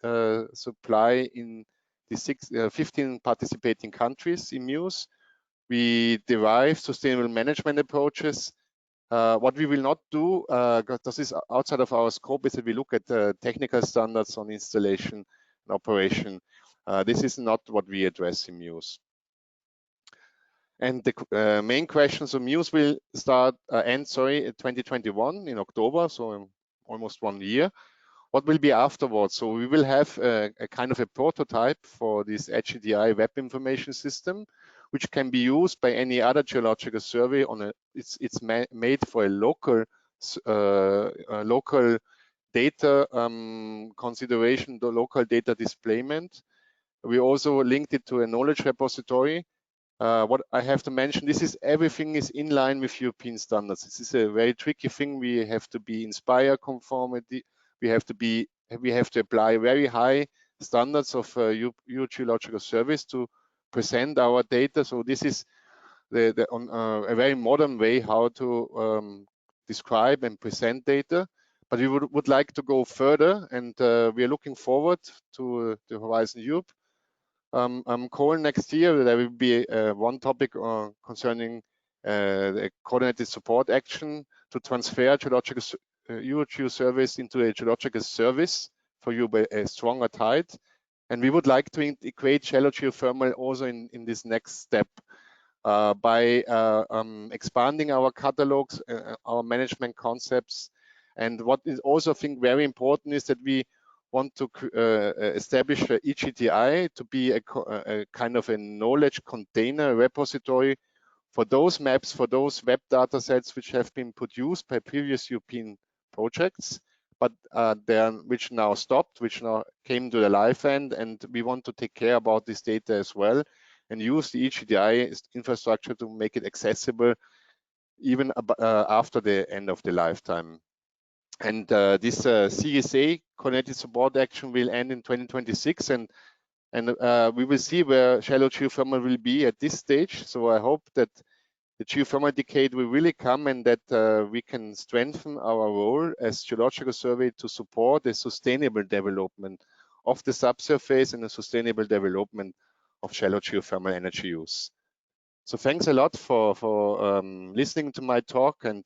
C: supply in the 15 participating countries in MUSE. We derive sustainable management approaches. What we will not do, because this is outside of our scope, is that we look at technical standards on installation and operation. This is not what we address in MUSE. And the main questions of MUSE will end 2021 in October, so almost 1 year. What will be afterwards? So we will have a kind of a prototype for this HEDI web information system, which can be used by any other geological survey on it's made for a local local data consideration, the local data displayment. We also linked it to a knowledge repository. What I have to mention, everything is in line with European standards. This is a very tricky thing. We have to be INSPIRE conformity. We have to apply very high standards of Geological Surveys to present our data. So this is a very modern way how to describe and present data. But we would like to go further, and we are looking forward to the Horizon Europe. Call next year. There will be one topic concerning the coordinated support action to transfer EuroGeoSurveys into a geological service for you by a stronger tide. And we would like to integrate shallow geothermal also in this next step by expanding our catalogs, our management concepts. And what is also, I think, very important is that we want to establish EGEDI to be a kind of a knowledge container repository for those maps, for those web data sets which have been produced by previous European projects, but which now stopped, which now came to the life end, and we want to take care about this data as well and use the EGEDI infrastructure to make it accessible even after the end of the lifetime. And this CSA, Coordinated Support Action, will end in 2026, and we will see where shallow geothermal will be at this stage. So I hope that the geothermal decade will really come, and that we can strengthen our role as geological survey to support the sustainable development of the subsurface and the sustainable development of shallow geothermal energy use. So thanks a lot for listening to my talk, and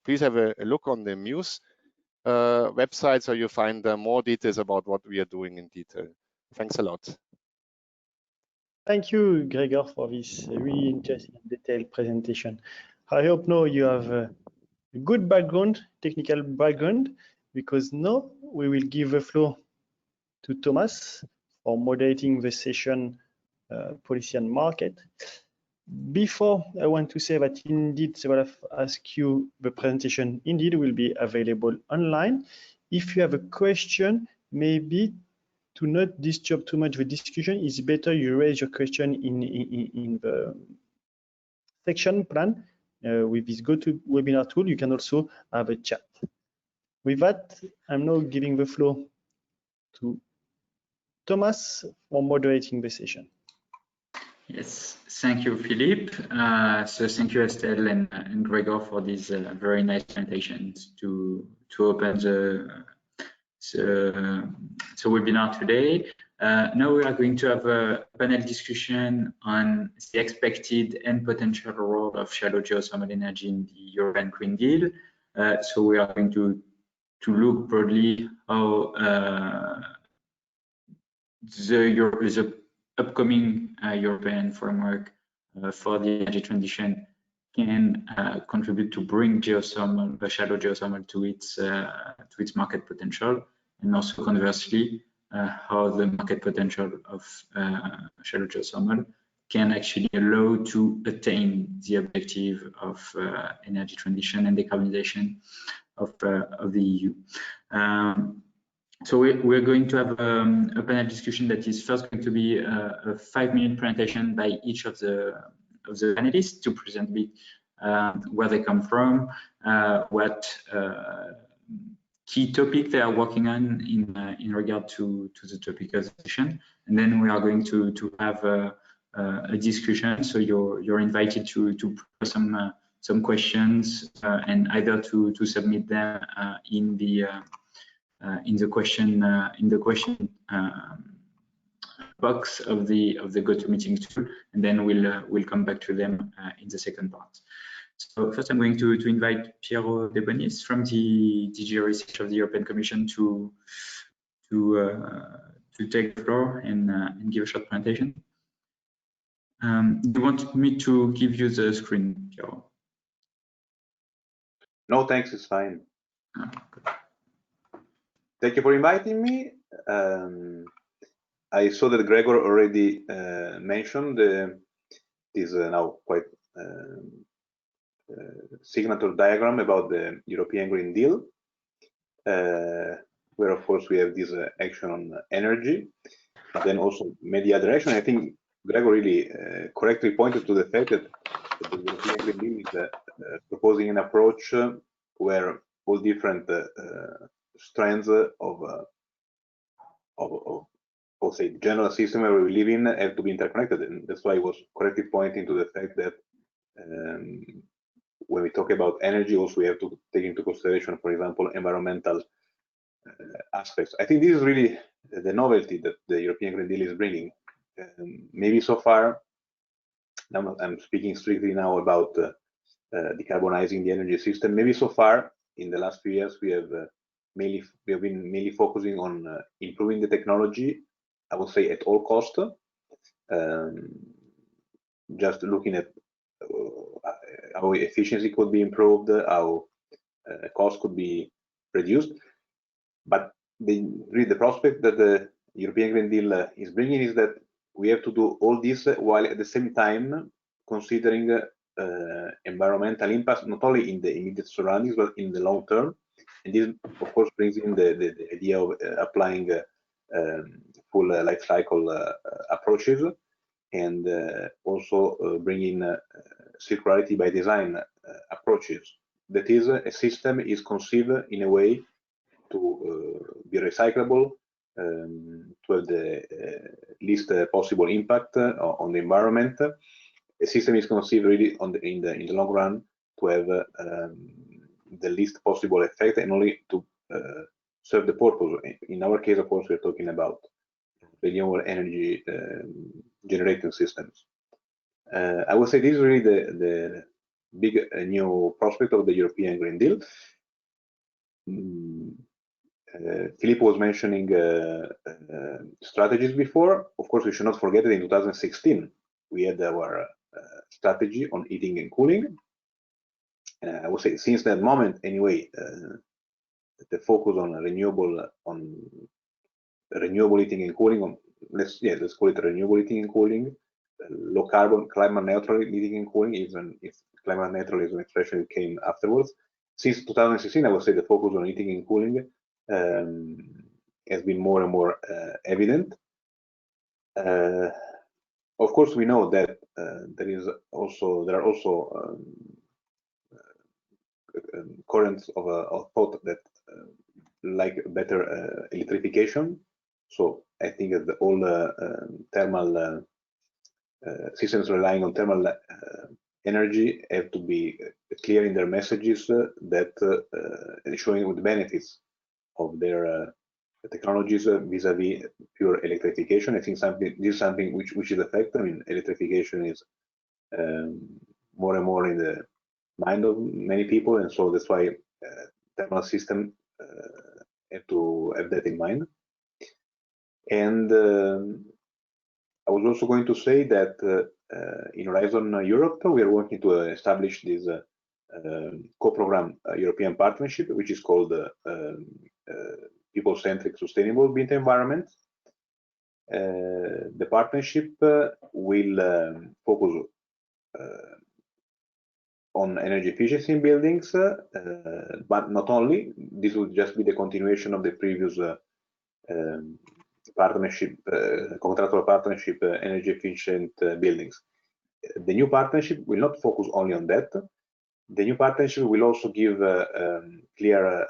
C: please have a look on the MUSE website, so you find more details about what we are doing in detail. Thanks a lot.
A: Thank you, Gregor, for this really interesting and detailed presentation. I hope now you have a good background, technical background, because now we will give the floor to Thomas for moderating the session policy and market. Before, I want to say that indeed, several have asked you, the presentation indeed will be available online. If you have a question, maybe to not disturb too much the discussion, it's better you raise your question in the section plan. With this GoToWebinar tool, you can also have a chat. With that, I'm now giving the floor to Thomas for moderating the session.
D: Yes, thank you, Philippe. So thank you, Estelle and Gregor, for these very nice presentations to open the webinar today. Now we are going to have a panel discussion on the expected and potential role of shallow geothermal energy in the European Green Deal. So we are going to look broadly how the upcoming European framework for the energy transition can contribute to bring geothermal, shallow geothermal, to its market potential, and also conversely, how the market potential of shallow geothermal can actually allow to attain the objective of energy transition and decarbonization of the EU. So we're going to have a panel discussion that is first going to be a 5-minute presentation by each of the panelists to present a bit where they come from, what key topic they are working on in regard to the topic of the session, and then we are going to have a discussion. So you're invited to put some some questions and either to submit them in the question box of the GoToMeeting tool, and then we'll come back to them in the second part. So first, I'm going to invite Piero De Bonis from the DG Research of the European Commission to take the floor and give a short presentation. Do you want me to give you the screen, Piero?
E: No, thanks, it's fine. Thank you for inviting me. I saw that Gregor already mentioned this now quite signature diagram about the European Green Deal, where of course we have this action on energy, but then also media direction. I think Gregor really correctly pointed to the fact that the European Green Deal is proposing an approach where all different strands of say general system where we live in have to be interconnected, and that's why I was correctly pointing to the fact that when we talk about energy, also we have to take into consideration, for example, environmental aspects. I think this is really the novelty that the European Green Deal is bringing. Maybe so far, I'm speaking strictly now about decarbonizing the energy system. Maybe so far in the last few years we have been mainly focusing on improving the technology, I would say at all cost, just looking at how efficiency could be improved, how cost could be reduced. But really the prospect that the European Green Deal is bringing is that we have to do all this while at the same time considering environmental impacts, not only in the immediate surroundings, but in the long term. And this, of course, brings in the idea of applying full life cycle approaches, and also bringing circularity by design approaches. That is, a system is conceived in a way to be recyclable, to have the least possible impact on the environment. A system is conceived really in the long run to have the least possible effect and only to serve the purpose. In our case, of course, we're talking about renewable energy generating systems. I would say this is really the big new prospect of the European Green Deal. Philippe was mentioning strategies before. Of course, we should not forget that in 2016 we had our strategy on heating and cooling. I would say since that moment, anyway, the focus on renewable heating and cooling, let's call it renewable heating and cooling, low carbon, climate neutral heating and cooling, even if climate neutral is an expression that came afterwards. Since 2016, I would say the focus on heating and cooling has been more and more evident. Of course, we know that there are also currents of thought that like better electrification. So I think that all thermal systems relying on thermal energy have to be clear in their messages that showing the benefits of their technologies vis-a-vis pure electrification. I think this is something which is a fact. I mean, electrification is more and more in the mind of many people, and so that's why thermal system have to have that in mind. And I was also going to say that in Horizon Europe, we are working to establish this co-program European partnership, which is called People-Centric Sustainable Built Environment. The partnership will focus on energy efficiency in buildings, but not only. This will just be the continuation of the previous partnership, contractual partnership, energy efficient buildings. The new partnership will not focus only on that. The new partnership will also give clear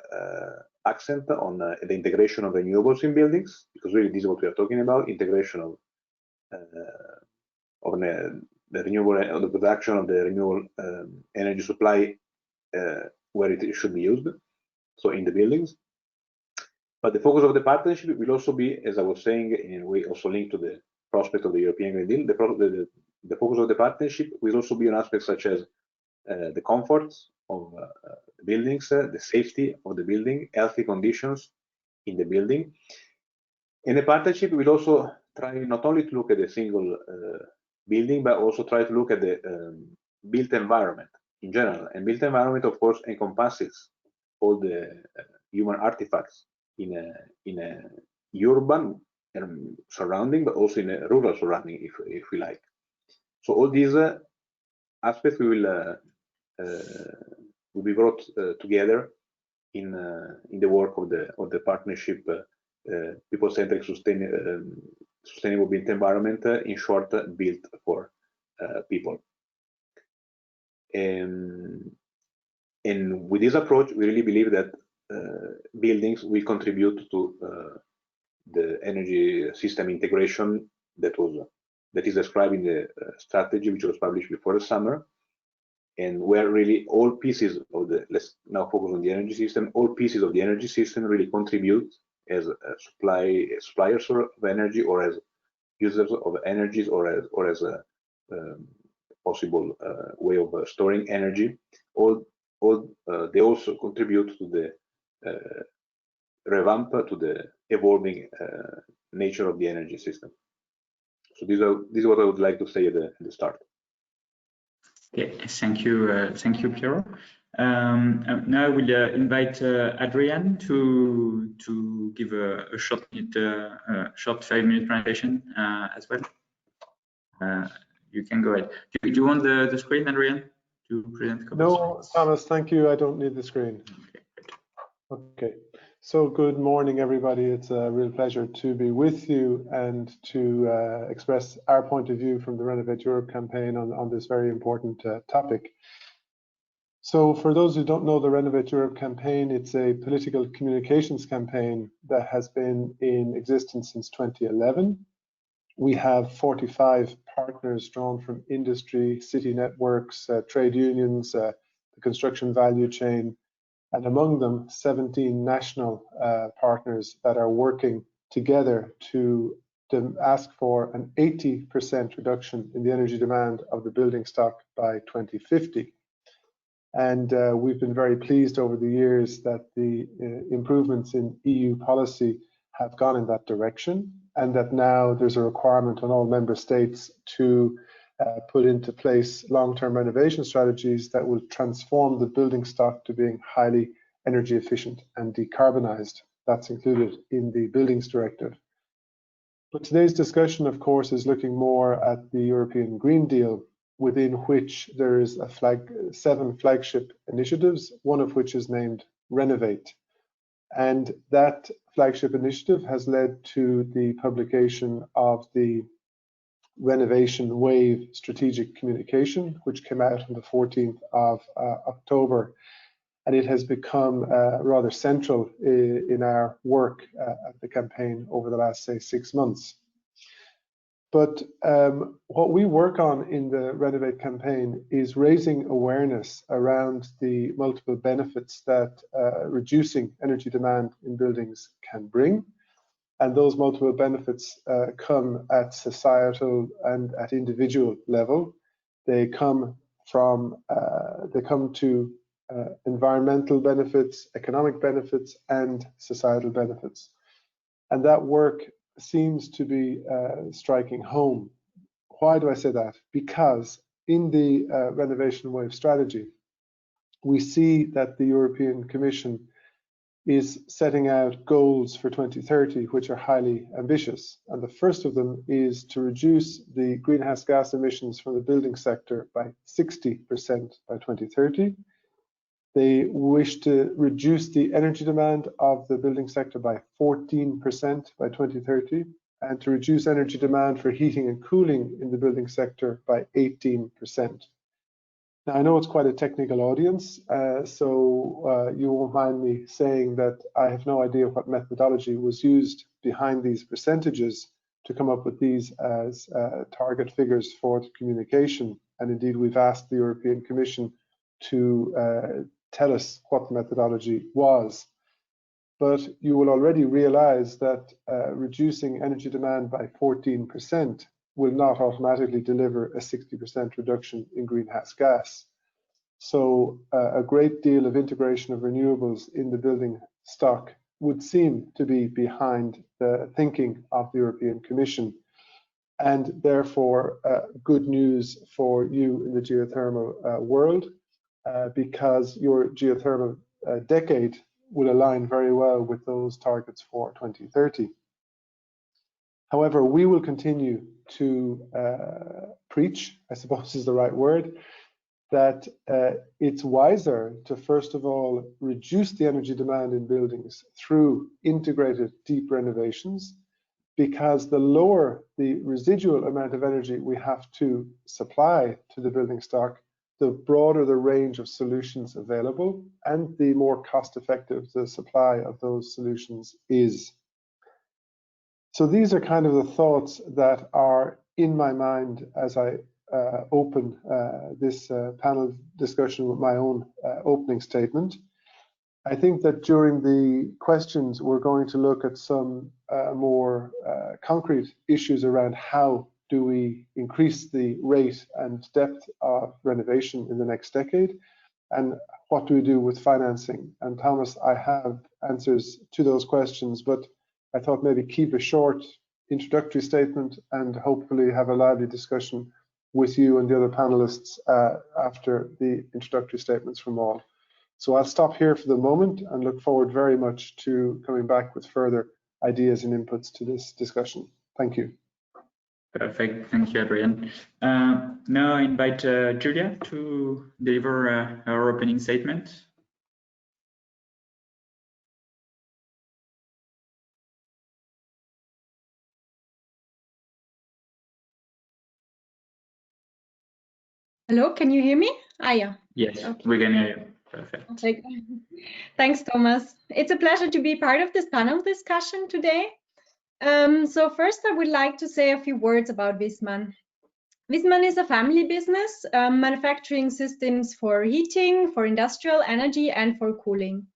E: accent on the integration of renewables in buildings, because really this is what we are talking about: integration of the the production of the renewable energy supply where it should be used, so in the buildings. But the focus of the partnership will also be, as I was saying, in a way also linked to the prospect of the European Green Deal, the focus of the partnership will also be on aspects such as the comfort of the buildings, the safety of the building, healthy conditions in the building. And the partnership will also try not only to look at a single building, but also try to look at the built environment in general. And built environment, of course, encompasses all the human artifacts in a urban surrounding, but also in a rural surrounding, if we like. So all these aspects will be brought together in the work of the partnership, people-centric sustainable built environment, in short, built for people. And with this approach, we really believe that buildings will contribute to the energy system integration that is described in the strategy, which was published before the summer, and where really all pieces of let's now focus on the energy system, all pieces of the energy system really contribute as suppliers of energy, or as users of energies, or as a possible way of storing energy. They also contribute to the revamp, to the evolving nature of the energy system. So this is what I would like to say at the start.
D: Okay, thank you, Piero. Now I will invite Adrian to give a short 5-minute presentation as well. You can go ahead. Do you want the screen, Adrian, to present?
F: No, Thomas, thank you. I don't need the screen.
D: Okay, great.
F: Okay. So good morning, everybody. It's a real pleasure to be with you and to express our point of view from the Renovate Europe campaign on this very important topic. So for those who don't know the Renovate Europe campaign, it's a political communications campaign that has been in existence since 2011. We have 45 partners drawn from industry, city networks, trade unions, the construction value chain, and among them 17 national partners that are working together to ask for an 80% reduction in the energy demand of the building stock by 2050. And we've been very pleased over the years that the improvements in EU policy have gone in that direction, and that now there's a requirement on all member states to put into place long-term renovation strategies that will transform the building stock to being highly energy efficient and decarbonised. That's included in the Buildings Directive. But today's discussion, of course, is looking more at the European Green Deal, within which there is 7 flagship initiatives, one of which is named Renovate. And that flagship initiative has led to the publication of the Renovation Wave strategic communication, which came out on the 14th of October. And it has become rather central in our work at the campaign over the last, say, 6 months. But what we work on in the Renovate campaign is raising awareness around the multiple benefits that reducing energy demand in buildings can bring. And those multiple benefits come at societal and at individual level. They come to environmental benefits, economic benefits, and societal benefits. And that work seems to be striking home. Why do I say that? Because in the Renovation Wave strategy, we see that the European Commission is setting out goals for 2030, which are highly ambitious. And the first of them is to reduce the greenhouse gas emissions from the building sector by 60% by 2030. They wish to reduce the energy demand of the building sector by 14% by 2030, and to reduce energy demand for heating and cooling in the building sector by 18%. Now, I know it's quite a technical audience, so you won't mind me saying that I have no idea what methodology was used behind these percentages to come up with these as target figures for the communication. And indeed, we've asked the European Commission to tell us what the methodology was. But you will already realize that reducing energy demand by 14% will not automatically deliver a 60% reduction in greenhouse gas. So a great deal of integration of renewables in the building stock would seem to be behind the thinking of the European Commission, and therefore good news for you in the geothermal world, because your geothermal decade will align very well with those targets for 2030. However, we will continue to preach, I suppose is the right word, that it's wiser to first of all reduce the energy demand in buildings through integrated deep renovations, because the lower the residual amount of energy we have to supply to the building stock, the broader the range of solutions available and the more cost effective the supply of those solutions is. So these are kind of the thoughts that are in my mind as I open this panel discussion with my own opening statement. I think that during the questions, we're going to look at some more concrete issues around how do we increase the rate and depth of renovation in the next decade, and what do we do with financing. And Thomas, I have answers to those questions, but I thought maybe keep a short introductory statement and hopefully have a lively discussion with you and the other panelists after the introductory statements from all. So I'll stop here for the moment and look forward very much to coming back with further ideas and inputs to this discussion. Thank you.
D: Perfect, thank you, Adrian. Now I invite Julia to deliver her opening statement.
G: Hello, can you hear me? Yeah.
D: Yes,
G: okay.
D: We can hear you. Perfect.
G: Okay. Thanks, Thomas. It's a pleasure to be part of this panel discussion today. So first, I would like to say a few words about Viessmann. Viessmann is a family business manufacturing systems for heating, for industrial energy, and for cooling.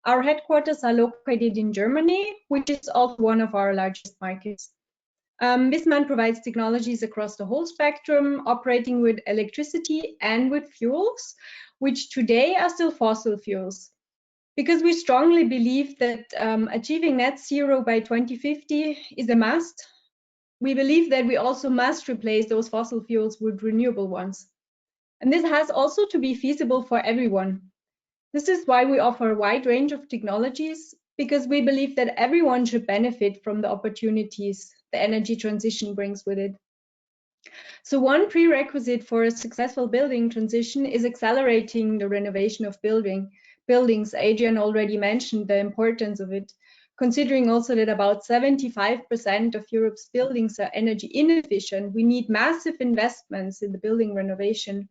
G: Our headquarters are located in Germany, which is also one of our largest markets. Viessmann provides technologies across the whole spectrum, operating with electricity and with fuels, which today are still fossil fuels. Because we strongly believe that achieving net zero by 2050 is a must, we believe that we also must replace those fossil fuels with renewable ones. And this has also to be feasible for everyone. This is why we offer a wide range of technologies, because we believe that everyone should benefit from the opportunities the energy transition brings with it. So one prerequisite for a successful building transition is accelerating the renovation of buildings. Adrian already mentioned the importance of it, considering also that about 75% of Europe's buildings are energy inefficient. We need massive investments in the building renovation.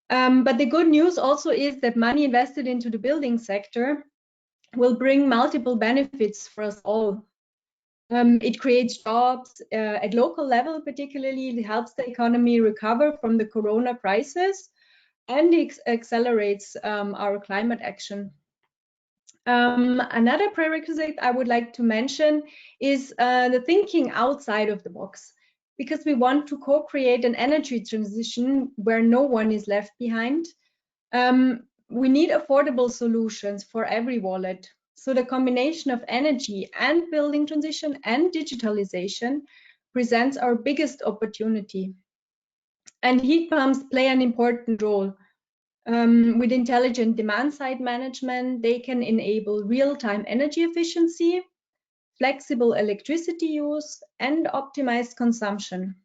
G: But the good news also is that money invested into the building sector will bring multiple benefits for us all. It creates jobs at local level, particularly. It helps the economy recover from the corona crisis, and it accelerates our climate action. Another prerequisite I would like to mention is the thinking outside of the box, because we want to co-create an energy transition where no one is left behind. We need affordable solutions for every wallet. So the combination of energy and building transition and digitalization presents our biggest opportunity. And heat pumps play an important role. With intelligent demand-side management, they can enable real-time energy efficiency, flexible electricity use, and optimized consumption.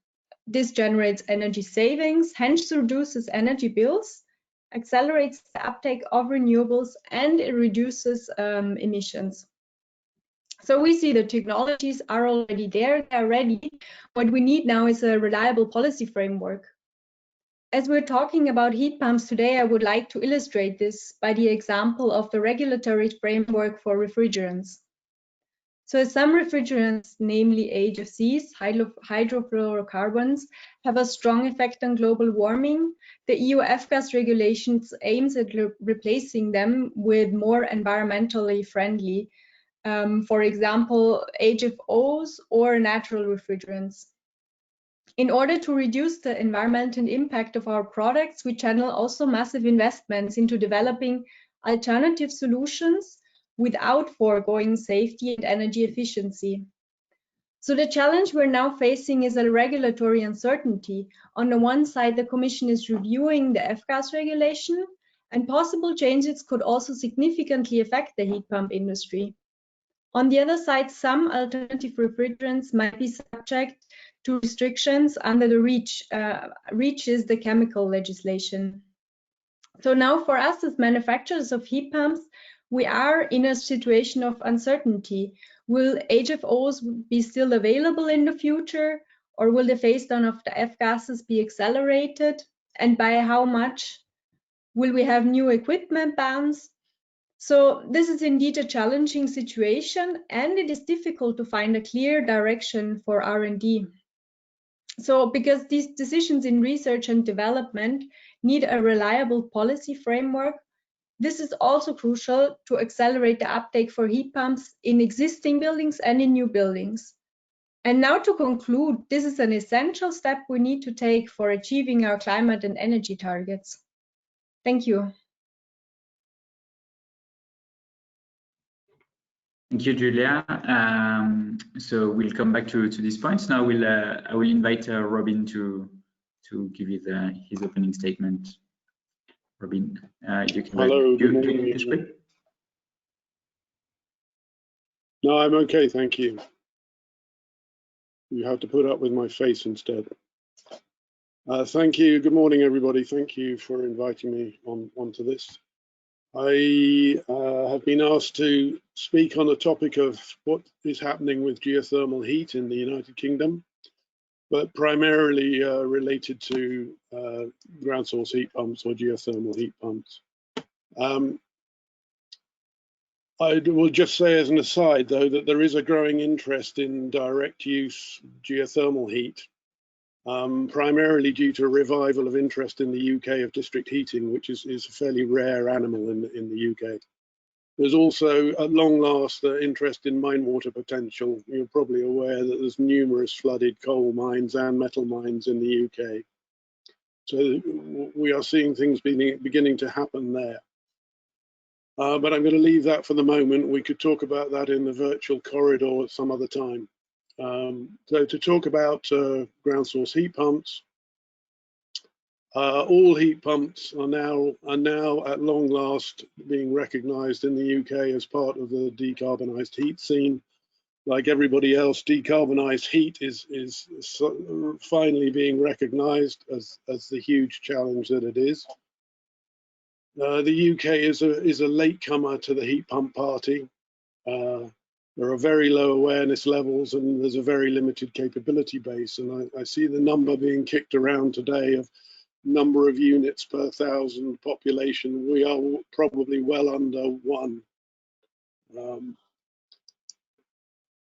G: This generates energy savings, hence reduces energy bills, accelerates the uptake of renewables, and it reduces emissions. So we see the technologies are already there, they're ready. What we need now is a reliable policy framework. As we're talking about heat pumps today, I would like to illustrate this by the example of the regulatory framework for refrigerants. So some refrigerants, namely HFCs, hydrofluorocarbons, have a strong effect on global warming. The EU F-gas regulations aims at replacing them with more environmentally friendly, for example, HFOs or natural refrigerants. In order to reduce the environmental impact of our products, we channel also massive investments into developing alternative solutions without foregoing safety and energy efficiency. So the challenge we're now facing is a regulatory uncertainty. On the one side, the Commission is reviewing the F-gas regulation, and possible changes could also significantly affect the heat pump industry. On the other side, some alternative refrigerants might be subject to restrictions under the REACH is the chemical legislation. So now for us as manufacturers of heat pumps, we are in a situation of uncertainty. Will HFOs be still available in the future, or will the phase down of the F-gases be accelerated? And by how much? Will we have new equipment bans? So this is indeed a challenging situation, and it is difficult to find a clear direction for R&D. So because these decisions in research and development need a reliable policy framework, this is also crucial to accelerate the uptake for heat pumps in existing buildings and in new buildings. And now to conclude, this is an essential step we need to take for achieving our climate and energy targets. Thank you.
D: Thank you, Julia. So we'll come back to these points. Now I will invite Robin to give you his opening statement. Robin, you can.
H: Hello, good morning. No, I'm okay, thank you. You have to put up with my face instead. Thank you. Good morning, everybody. Thank you for inviting me onto this. I have been asked to speak on the topic of what is happening with geothermal heat in the United Kingdom, but primarily related to ground source heat pumps or geothermal heat pumps. I will just say as an aside, though, that there is a growing interest in direct use geothermal heat, primarily due to a revival of interest in the UK of district heating, which is a fairly rare animal in the UK. There's also, at long last, interest in mine water potential. You're probably aware that there's numerous flooded coal mines and metal mines in the UK. So we are seeing things beginning to happen there. But I'm going to leave that for the moment. We could talk about that in the virtual corridor at some other time. So to talk about ground source heat pumps, all heat pumps are now at long last being recognised in the UK as part of the decarbonised heat scene. Like everybody else, decarbonised heat is finally being recognised as the huge challenge that it is. The UK is a latecomer to the heat pump party. There are very low awareness levels and there's a very limited capability base. And I see the number being kicked around today of number of units per 1,000 population. We are probably well under 1.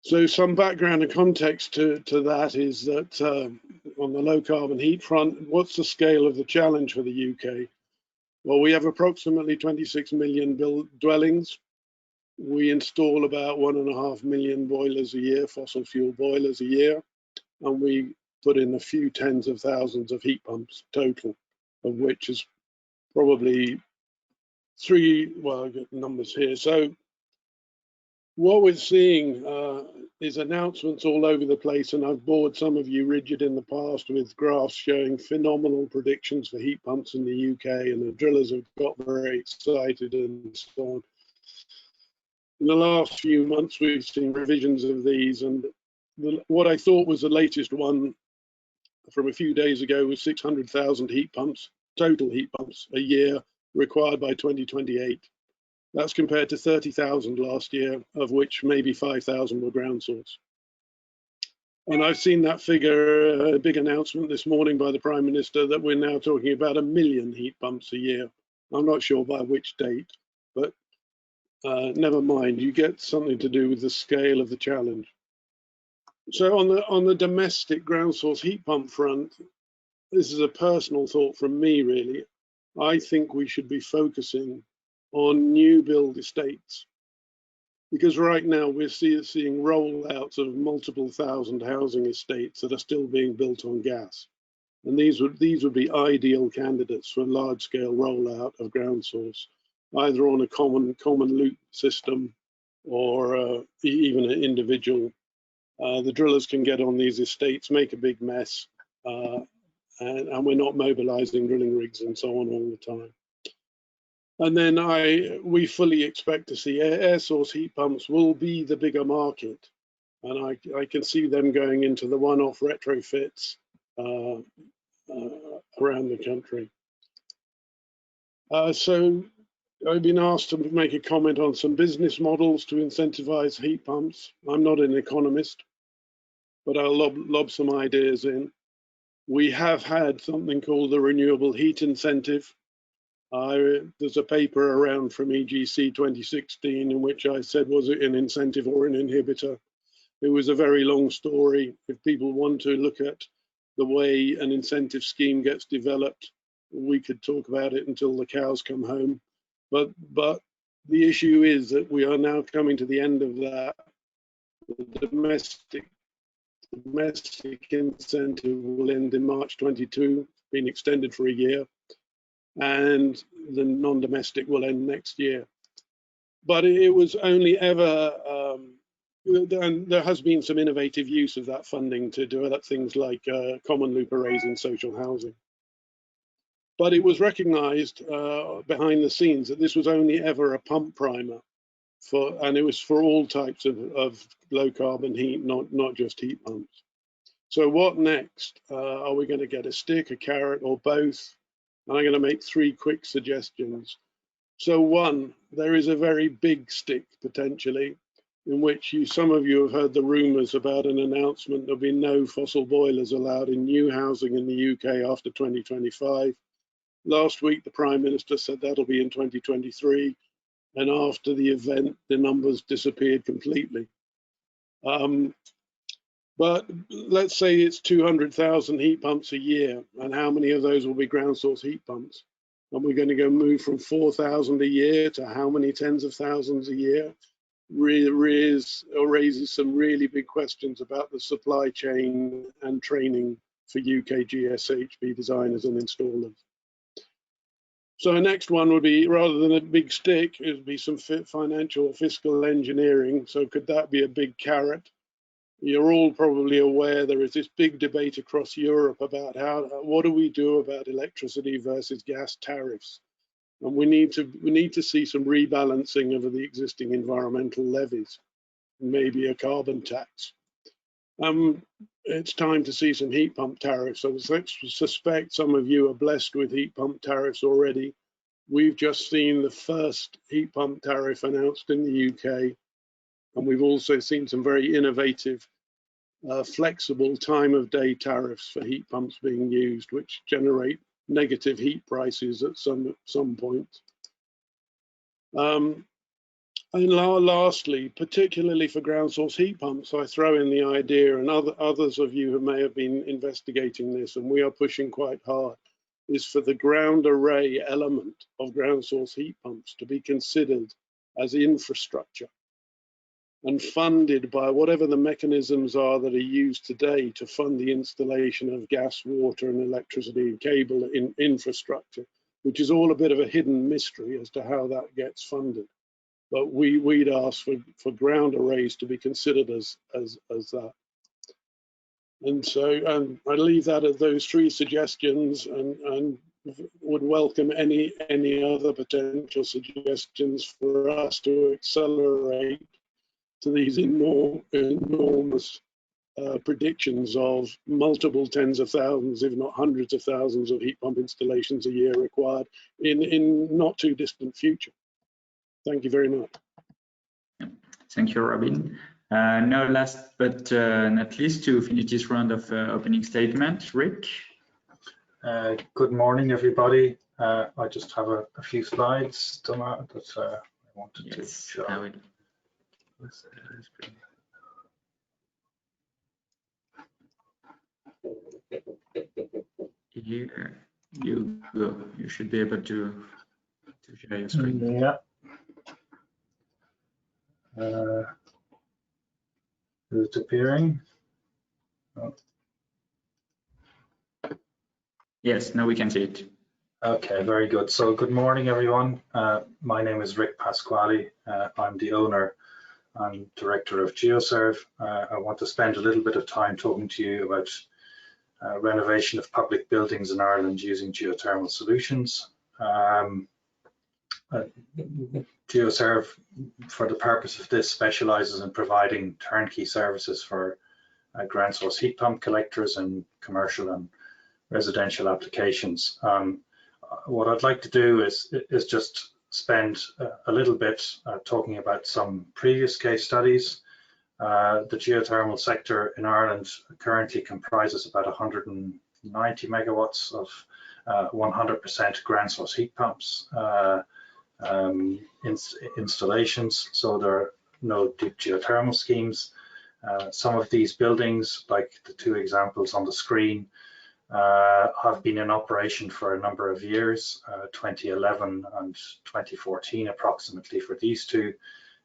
H: So some background and context to that is that on the low carbon heat front, what's the scale of the challenge for the UK? Well, we have approximately 26 million dwellings. We install about 1.5 million boilers a year, fossil fuel boilers a year, and we put in a few tens of thousands of heat pumps total, of which is probably 3, well, I've got numbers here. So what we're seeing is announcements all over the place, and I've bored some of you rigid in the past with graphs showing phenomenal predictions for heat pumps in the UK, and the drillers have got very excited and so on. In the last few months, we've seen revisions of these, and what I thought was the latest one from a few days ago was 600,000 heat pumps, total heat pumps a year required by 2028. That's compared to 30,000 last year, of which maybe 5,000 were ground source. And I've seen that figure, a big announcement this morning by the Prime Minister that we're now talking about 1 million heat pumps a year. I'm not sure by which date, but never mind, you get something to do with the scale of the challenge. So on the domestic ground source heat pump front, this is a personal thought from me really. I think we should be focusing on new build estates, because right now we're seeing rollouts of multiple thousand housing estates that are still being built on gas. And these would be ideal candidates for large scale rollout of ground source, either on a common loop system or even an individual. The drillers can get on these estates, make a big mess, and we're not mobilizing drilling rigs and so on all the time. And then we fully expect to see air source heat pumps will be the bigger market. And I can see them going into the one-off retrofits around the country. So I've been asked to make a comment on some business models to incentivize heat pumps. I'm not an economist, but I'll lob some ideas in. We have had something called the Renewable Heat Incentive. There's a paper around from EGEC 2016 in which I said, was it an incentive or an inhibitor? It was a very long story. If people want to look at the way an incentive scheme gets developed, we could talk about it until the cows come home. But the issue is that we are now coming to the end of that. The domestic incentive will end in March 22, being extended for a year, and the non-domestic will end next year. But it was only ever, and there has been some innovative use of that funding to develop things like common loop arrays in social housing. But it was recognized behind the scenes that this was only ever a pump primer, and it was for all types of low carbon heat, not just heat pumps. So what next? Are we going to get a stick, a carrot, or both? And I'm going to make 3 quick suggestions. So one, there is a very big stick potentially, in which some of you have heard the rumours about an announcement there'll be no fossil boilers allowed in new housing in the UK after 2025. Last week, the Prime Minister said that'll be in 2023. And after the event, the numbers disappeared completely. But let's say it's 200,000 heat pumps a year, and how many of those will be ground source heat pumps? And we're going to go move from 4,000 a year to how many tens of thousands a year? Raises some really big questions about the supply chain and training for UK GSHP designers and installers. So the next one would be, rather than a big stick, it would be some financial fiscal engineering. So could that be a big carrot? You're all probably aware there is this big debate across Europe about what do we do about electricity versus gas tariffs, and we need to see some rebalancing of the existing environmental levies, maybe a carbon tax. It's time to see some heat pump tariffs. I suspect some of you are blessed with heat pump tariffs already. We've just seen the first heat pump tariff announced in the UK. And we've also seen some very innovative, flexible time of day tariffs for heat pumps being used, which generate negative heat prices at some point. And lastly, particularly for ground source heat pumps, I throw in the idea, and others of you who may have been investigating this, and we are pushing quite hard, is for the ground array element of ground source heat pumps to be considered as infrastructure and funded by whatever the mechanisms are that are used today to fund the installation of gas, water, and electricity and cable infrastructure, which is all a bit of a hidden mystery as to how that gets funded. But we'd ask for ground arrays to be considered as that. And so I leave that at those 3 suggestions, and would welcome any other potential suggestions for us to accelerate to these enormous predictions of multiple tens of thousands, if not hundreds of thousands of heat pump installations a year required in not too distant future. Thank you very much.
D: Thank you, Robin. Now, last but not least, to finish this round of opening statement, Rick.
I: Good morning, everybody. I just have a few slides, Thomas, that wanted
D: to show. I will. Here you go. You should be able to share your screen.
I: Yeah. Is it appearing? Oh.
D: Yes, now we can see it.
I: Okay, very good. So good morning, everyone. My name is Rick Pasquale. I'm the owner and director of GeoSurve. I want to spend a little bit of time talking to you about renovation of public buildings in Ireland using geothermal solutions. GeoSurve, for the purpose of this, specialises in providing turnkey services for ground source heat pump collectors and commercial and residential applications. What I'd like to do is just spend a little bit talking about some previous case studies. The geothermal sector in Ireland currently comprises about 190 megawatts of 100% ground source heat pumps installations, so there are no deep geothermal schemes. Some of these buildings, like the two examples on the screen, have been in operation for a number of years, 2011 and 2014 approximately for these two.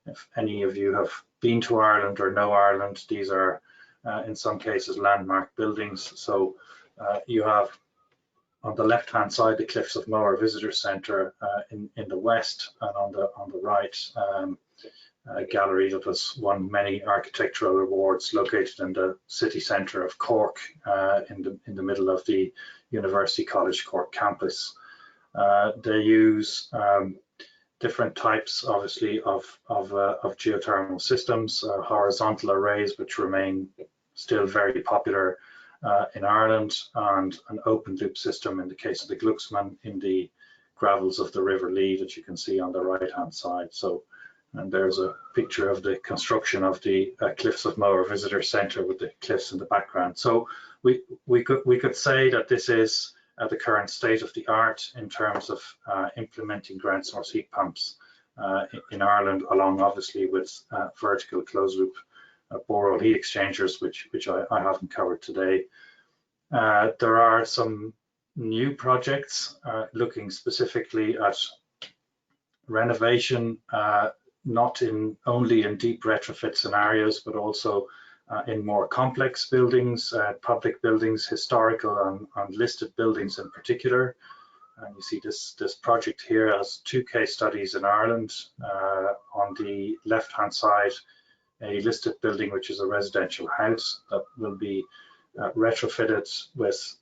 I: If any of you have been to Ireland or know Ireland, these are in some cases landmark buildings. So you have on the left hand side the Cliffs of Moher Visitor Centre in the west, and on the right a gallery that has won many architectural awards located in the city centre of Cork, in the middle of the University College Cork campus. They use different types, obviously, of geothermal systems, horizontal arrays, which remain still very popular in Ireland, and an open loop system in the case of the Glucksman in the gravels of the River Lee that you can see on the right hand side. So, and there's a picture of the construction of the Cliffs of Moher Visitor Centre with the cliffs in the background. So we could say that this is the current state of the art in terms of implementing ground source heat pumps in Ireland, along obviously with vertical closed loop borehole heat exchangers, which I haven't covered today. There are some new projects looking specifically at renovation, not only in deep retrofit scenarios, but also in more complex buildings, public buildings, historical and listed buildings in particular. And you see this project here has two case studies in Ireland. On the left-hand side, a listed building, which is a residential house that will be retrofitted with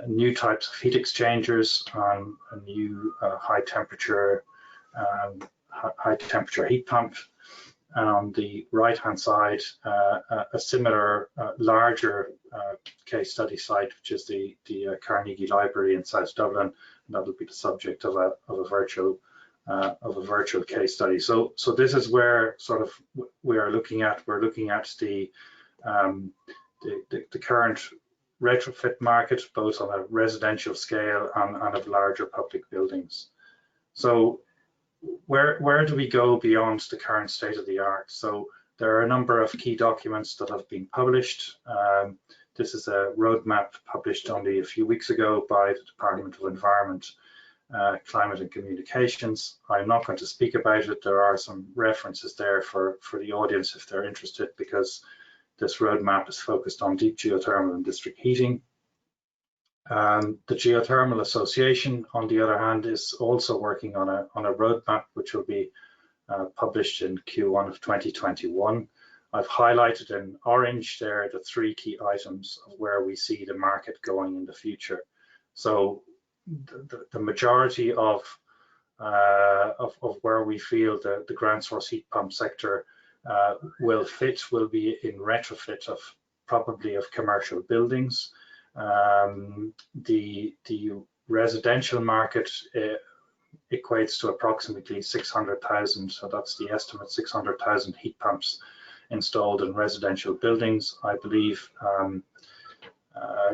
I: new types of heat exchangers and a new high temperature heat pump. And on the right hand side, a similar larger case study site, which is the Carnegie Library in South Dublin, and that will be the subject of a virtual case study. So this is where sort of we're looking at the current retrofit market, both on a residential scale and of larger public buildings. So where do we go beyond the current state of the art? So there are a number of key documents that have been published. This is a roadmap published only a few weeks ago by the Department of Environment, Climate and Communications. I'm not going to speak about it. There are some references there for the audience if they're interested, because this roadmap is focused on deep geothermal and district heating. The Geothermal Association, on the other hand, is also working on a roadmap which will be published in Q1 of 2021. I've highlighted in orange there the three key items of where we see the market going in the future. So the majority of where we feel the ground source heat pump sector will be in retrofit of probably of commercial buildings. The residential market equates to approximately 600,000, so that's the estimate, 600,000 heat pumps installed in residential buildings. I believe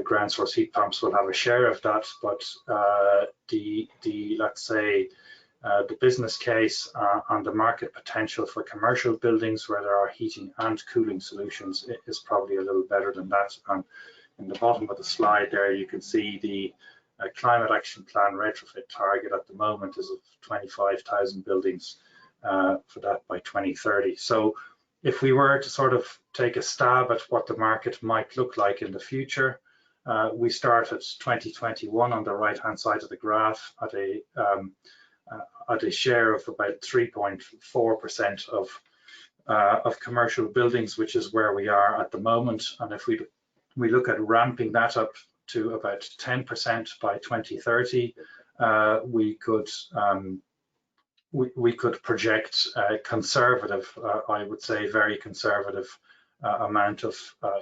I: ground source heat pumps will have a share of that, but let's say The business case and the market potential for commercial buildings where there are heating and cooling solutions is probably a little better than that. And in the bottom of the slide there, you can see the Climate Action Plan retrofit target at the moment is of 25,000 buildings for that by 2030. So if we were to sort of take a stab at what the market might look like in the future, we start at 2021 on the right-hand side of the graph at a share of about 3.4% of commercial buildings, which is where we are at the moment. And if we look at ramping that up to about 10% by 2030, we could project a conservative, I would say very conservative amount of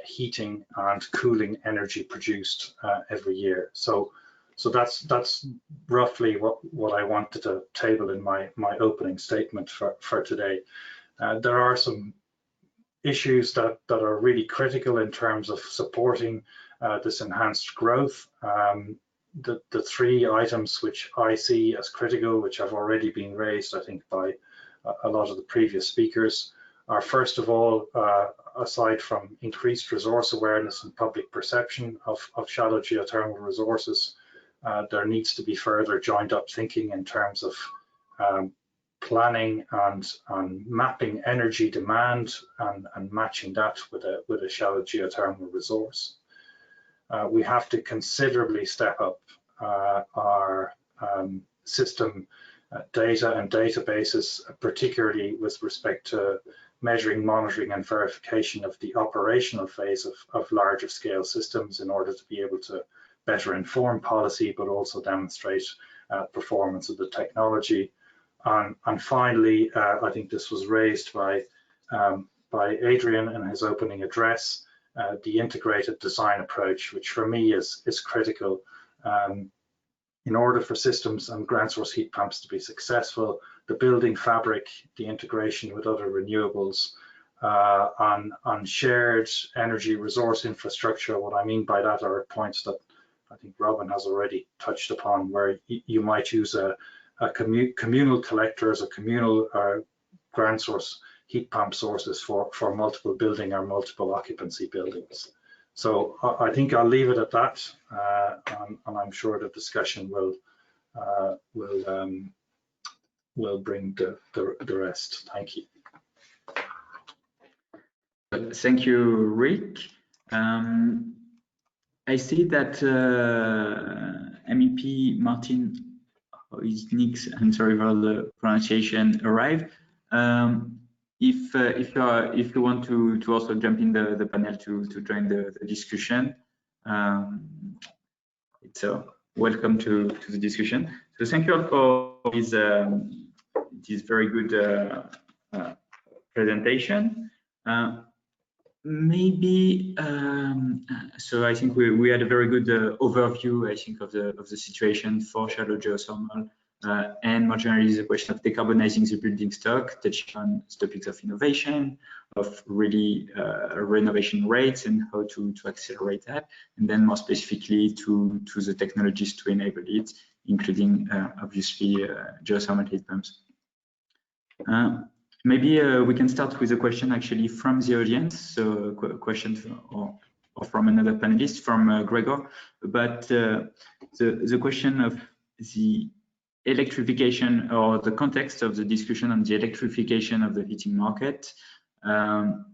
I: heating and cooling energy produced every year. So that's roughly what I wanted to table in my opening statement for today. There are some issues that are really critical in terms of supporting this enhanced growth. The three items which I see as critical, which have already been raised, I think, by a lot of the previous speakers, are first of all, aside from increased resource awareness and public perception of shallow geothermal resources, there needs to be further joined up thinking in terms of planning and mapping energy demand and matching that with a shallow geothermal resource. We have to considerably step up our system data and databases, particularly with respect to measuring, monitoring and verification of the operational phase of larger scale systems in order to be able to better inform policy, but also demonstrate performance of the technology. And finally, I think this was raised by Adrian in his opening address, the integrated design approach, which for me is critical. In order for systems and ground source heat pumps to be successful, the building fabric, the integration with other renewables, on shared energy resource infrastructure. What I mean by that are points that I think Robin has already touched upon, where you might use a communal collectors, a communal ground source heat pump sources for multiple building or multiple occupancy buildings. So I think I'll leave it at that, and I'm sure the discussion will bring the rest. Thank you.
D: Thank you, Rick. I see that MEP Martin Nix, I'm sorry for the pronunciation, arrived. If you want to also jump in the panel to join the discussion, it's welcome to the discussion. So thank you all for this very good presentation. Maybe so I think we had a very good overview, I think, of the situation for shallow geothermal, and more generally the question of decarbonizing the building stock, touching on topics of innovation, of really renovation rates and how to accelerate that, and then more specifically to the technologies to enable it, including obviously geothermal heat pumps. Maybe we can start with a question actually from the audience. So a question or from another panelist, from Gregor, about the question of the electrification, or the context of the discussion on the electrification of the heating market, and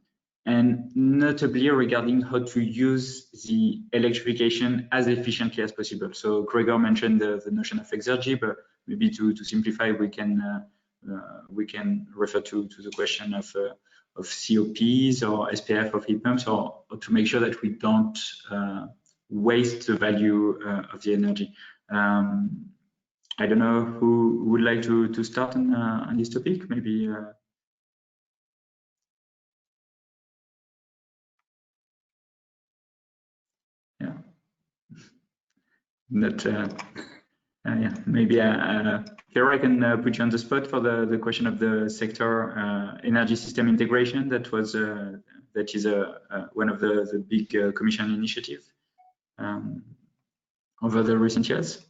D: notably regarding how to use the electrification as efficiently as possible. So Gregor mentioned the notion of exergy, but maybe to simplify, we can refer to the question of COPs or SPF of heat pumps, or to make sure that we don't waste the value of the energy. I don't know who would like to start on this topic. Maybe yeah, not yeah, maybe here I can put you on the spot for the question of the sector energy system integration. That was that is one of the big Commission initiative over the recent years.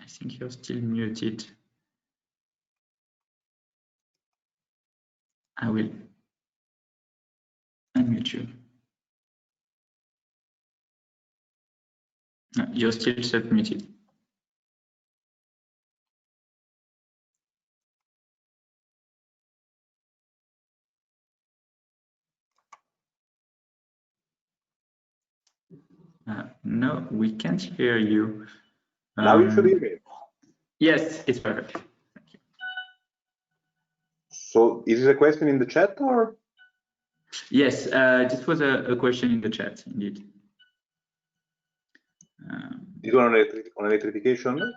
D: I think you're still muted. I will unmute you. No, you're still submuted. No, we can't hear you.
E: Now you should hear me.
D: Yes, it's perfect. Thank you.
E: So is this a question in the chat or?
D: Yes, this was a question in the chat, indeed.
E: This one on electrification?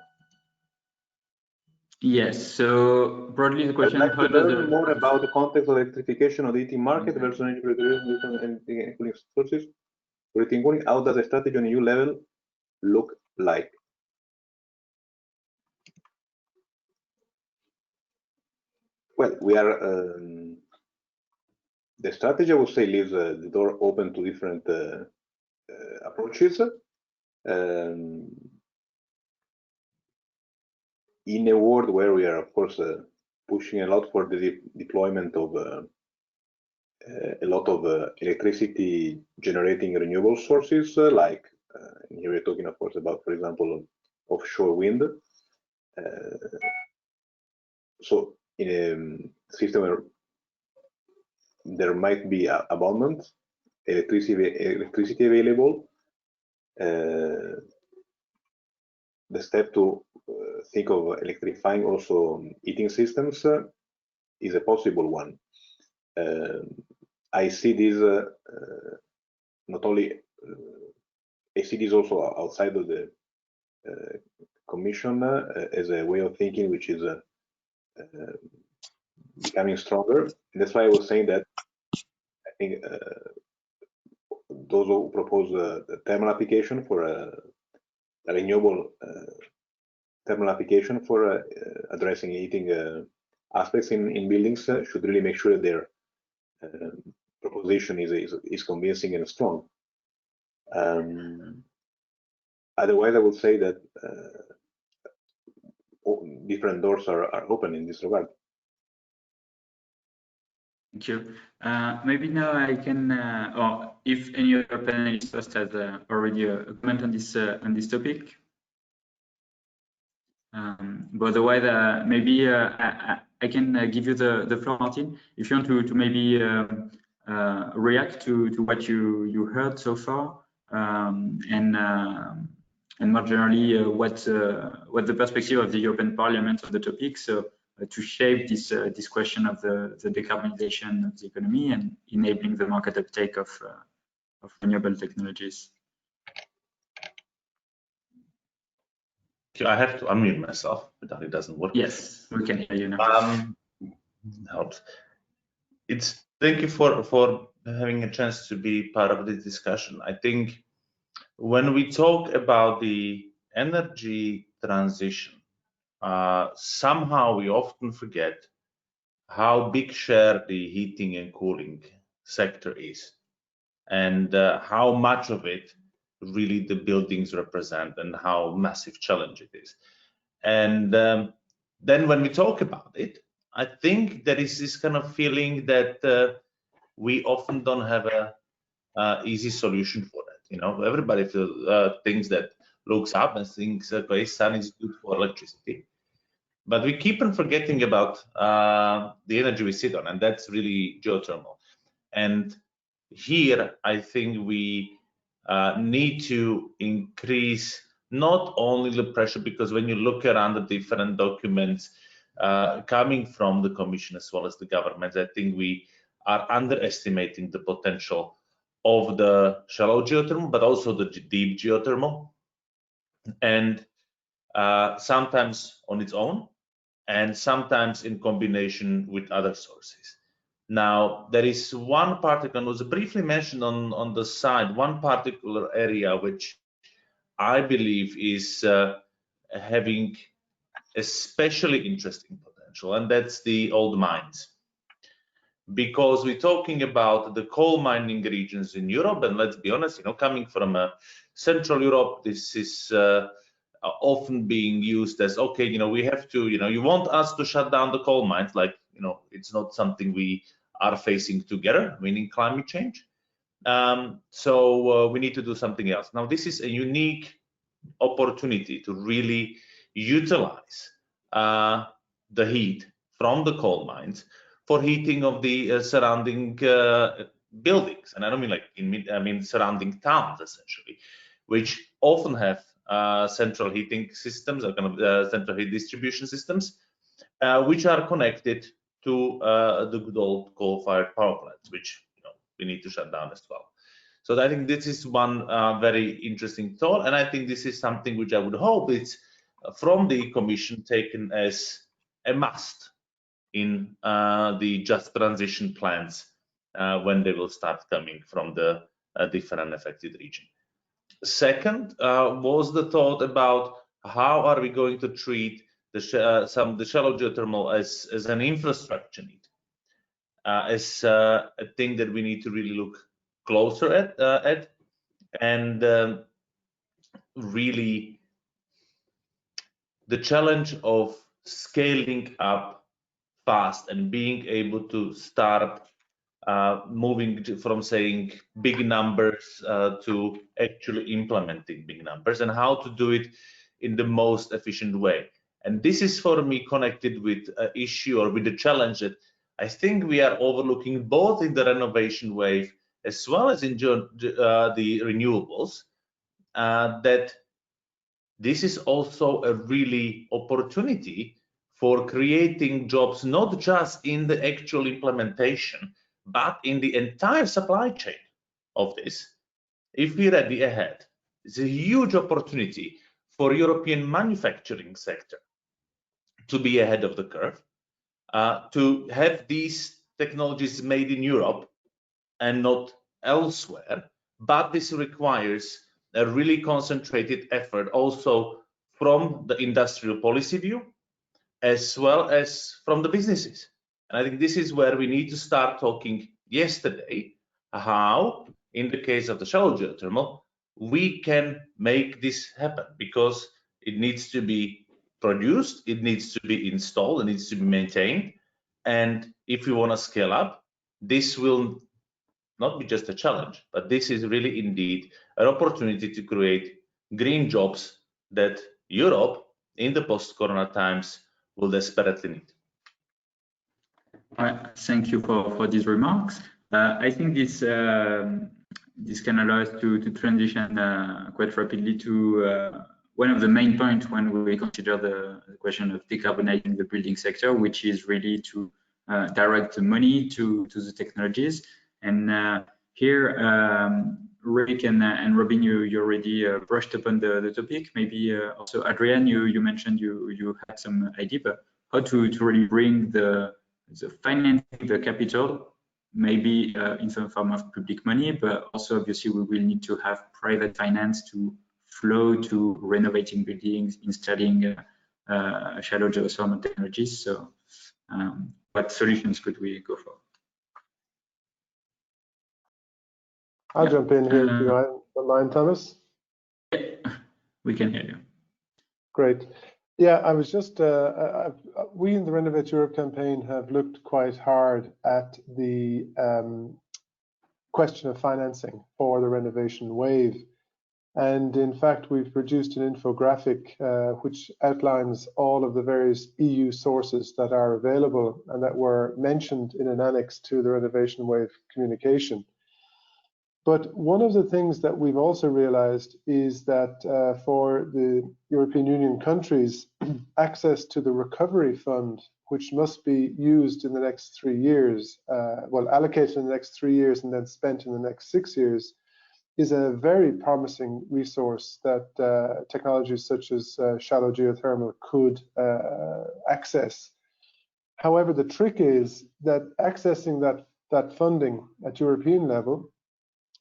D: Yes, so broadly the question,
E: I'd like to learn more about the context of electrification of the heating market versus energy production and cooling sources. How does the strategy on EU level look like? Well, we are the strategy, I would say, leaves the door open to different approaches. In a world where we are, of course, pushing a lot for the deployment of a lot of electricity generating renewable sources, like here we're talking, of course, about, for example, offshore wind. So in a system where there might be abundant electricity available, the step to think of electrifying also heating systems is a possible one. I see this not only, I see this also outside of the Commission as a way of thinking which is becoming stronger. And that's why I was saying that I think those who propose the thermal application for a renewable thermal application for addressing heating aspects in buildings should really make sure that their proposition is convincing and strong. Otherwise, I would say that different doors are open in this regard.
D: Thank you. Maybe now I can, or if any other panelist has already a comment on this topic. But otherwise, maybe I can give you the floor, Martin, if you want to maybe react to what you heard so far, and more generally what the perspective of the European Parliament on the topic. So to shape this question of the decarbonization of the economy and enabling the market uptake of renewable technologies.
J: I have to unmute myself, but it doesn't work.
D: Yes, we can hear you now.
J: Helps. Thank you for having a chance to be part of this discussion. I think when we talk about the energy transition, somehow we often forget how big share the heating and cooling sector is, and how much of it really the buildings represent and how massive challenge it is. And then when we talk about it, I think there is this kind of feeling that we often don't have a easy solution for that. You know, everybody thinks that looks up and thinks, okay, sun is good for electricity, but we keep on forgetting about the energy we sit on, and that's really geothermal. And here, I think we need to increase not only the pressure, because when you look around the different documents coming from the Commission as well as the government, I think we are underestimating the potential of the shallow geothermal, but also the deep geothermal, and sometimes on its own, and sometimes in combination with other sources. Now, there is one particle, was briefly mentioned on the side, one particular area which I believe is having especially interesting potential, and that's the old mines. Because we're talking about the coal mining regions in Europe, and let's be honest, you know, coming from Central Europe, this is often being used as, okay, you know, we have to, you know, you want us to shut down the coal mines, like, you know, it's not something we are facing together, meaning climate change. So we need to do something else. Now, this is a unique opportunity to really utilize the heat from the coal mines for heating of the surrounding buildings. And I don't mean like, I mean surrounding towns, essentially, which often have central heating systems, or kind of central heat distribution systems, which are connected to the good old coal-fired power plants, which, you know, we need to shut down as well. So I think this is one very interesting thought, and I think this is something which I would hope it's from the Commission taken as a must in the just transition plans when they will start coming from the different affected region. Second was the thought about how are we going to treat the shallow geothermal as an infrastructure need, as a thing that we need to really look closer at and really the challenge of scaling up fast and being able to start moving from saying big numbers to actually implementing big numbers, and how to do it in the most efficient way. And this is for me connected with an issue or with the challenge that I think we are overlooking both in the renovation wave as well as in the renewables, that this is also a really opportunity for creating jobs, not just in the actual implementation, but in the entire supply chain of this. If we're ready ahead, it's a huge opportunity for European manufacturing sector to be ahead of the curve, to have these technologies made in Europe and not elsewhere. But this requires a really concentrated effort also from the industrial policy view, as well as from the businesses. And I think this is where we need to start talking yesterday, how, in the case of the shallow geothermal, we can make this happen, because it needs to be produced, it needs to be installed, it needs to be maintained. And if we want to scale up, this will not be just a challenge, but this is really indeed an opportunity to create green jobs that Europe in the post-corona times will desperately need.
D: All right, thank you for these remarks. I think this can allow us to transition quite rapidly to one of the main points when we consider the question of decarbonizing the building sector, which is really to direct the money to the technologies. And here, Rick and Robin, you already brushed upon the topic. Maybe also Adrian, you mentioned you had some idea, but how to really bring the financing, the capital, maybe in some form of public money, but also obviously we will need to have private finance to flow to renovating buildings, installing shallow geothermal technologies. So what solutions could we go for?
F: I'll jump in here if you don't mind, Thomas.
D: Yeah, we can hear you.
F: Great. Yeah, I was just, we in the Renovate Europe campaign have looked quite hard at the question of financing for the renovation wave. And in fact, we've produced an infographic which outlines all of the various EU sources that are available and that were mentioned in an annex to the Renovation Wave communication. But one of the things that we've also realized is that for the European Union countries, access to the recovery fund, which must be used in the next 3 years, well, allocated in the next 3 years and then spent in the next 6 years, is a very promising resource that technologies such as shallow geothermal could access. However, the trick is that accessing that funding at European level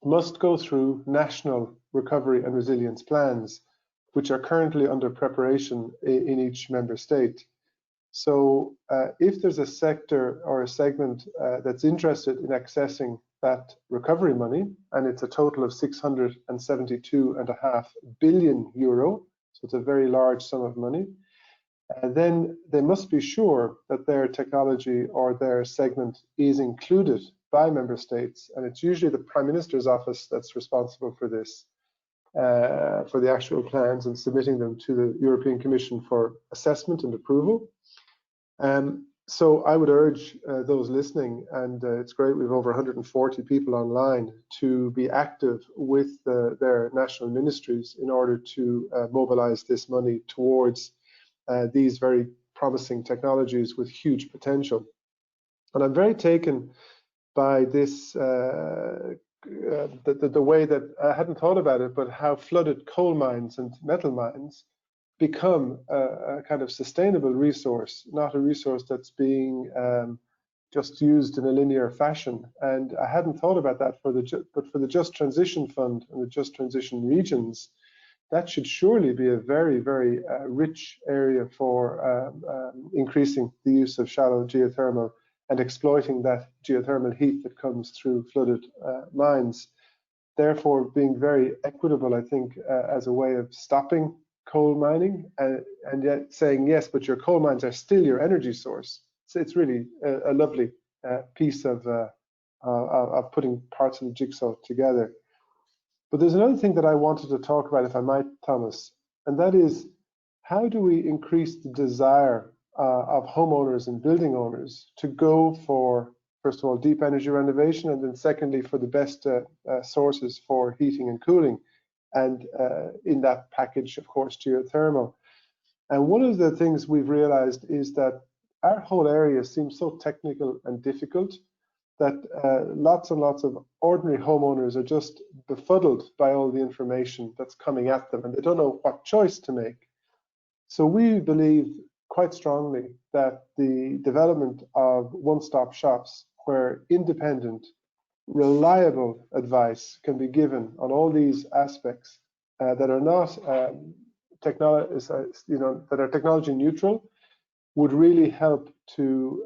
F: must go through national recovery and resilience plans, which are currently under preparation in each member state. So if there's a sector or a segment that's interested in accessing that recovery money, and it's a total of 672.5 billion euro, So it's a very large sum of money. And then they must be sure that their technology or their segment is included by member states. And it's usually the Prime Minister's office that's responsible for this, for the actual plans and submitting them to the European Commission for assessment and approval. So I would urge those listening, and it's great, we have over 140 people online, to be active with their national ministries in order to mobilize this money towards these very promising technologies with huge potential. And I'm very taken by this, the way that I hadn't thought about it, but how flooded coal mines and metal mines become a kind of sustainable resource, not a resource that's being just used in a linear fashion. And I hadn't thought about that but for the Just Transition Fund and the Just Transition regions, that should surely be a very, very rich area for increasing the use of shallow geothermal and exploiting that geothermal heat that comes through flooded mines. Therefore, being very equitable, I think, as a way of stopping coal mining and yet saying, yes, but your coal mines are still your energy source. So it's really a lovely piece of putting parts of the jigsaw together. But there's another thing that I wanted to talk about, if I might, Thomas, and that is, how do we increase the desire of homeowners and building owners to go for, first of all, deep energy renovation, and then secondly, for the best sources for heating and cooling, and in that package, of course, geothermal. And one of the things we've realized is that our whole area seems so technical and difficult that lots and lots of ordinary homeowners are just befuddled by all the information that's coming at them, and they don't know what choice to make. So we believe quite strongly that the development of one-stop shops where independent, reliable advice can be given on all these aspects that are not technology neutral would really help to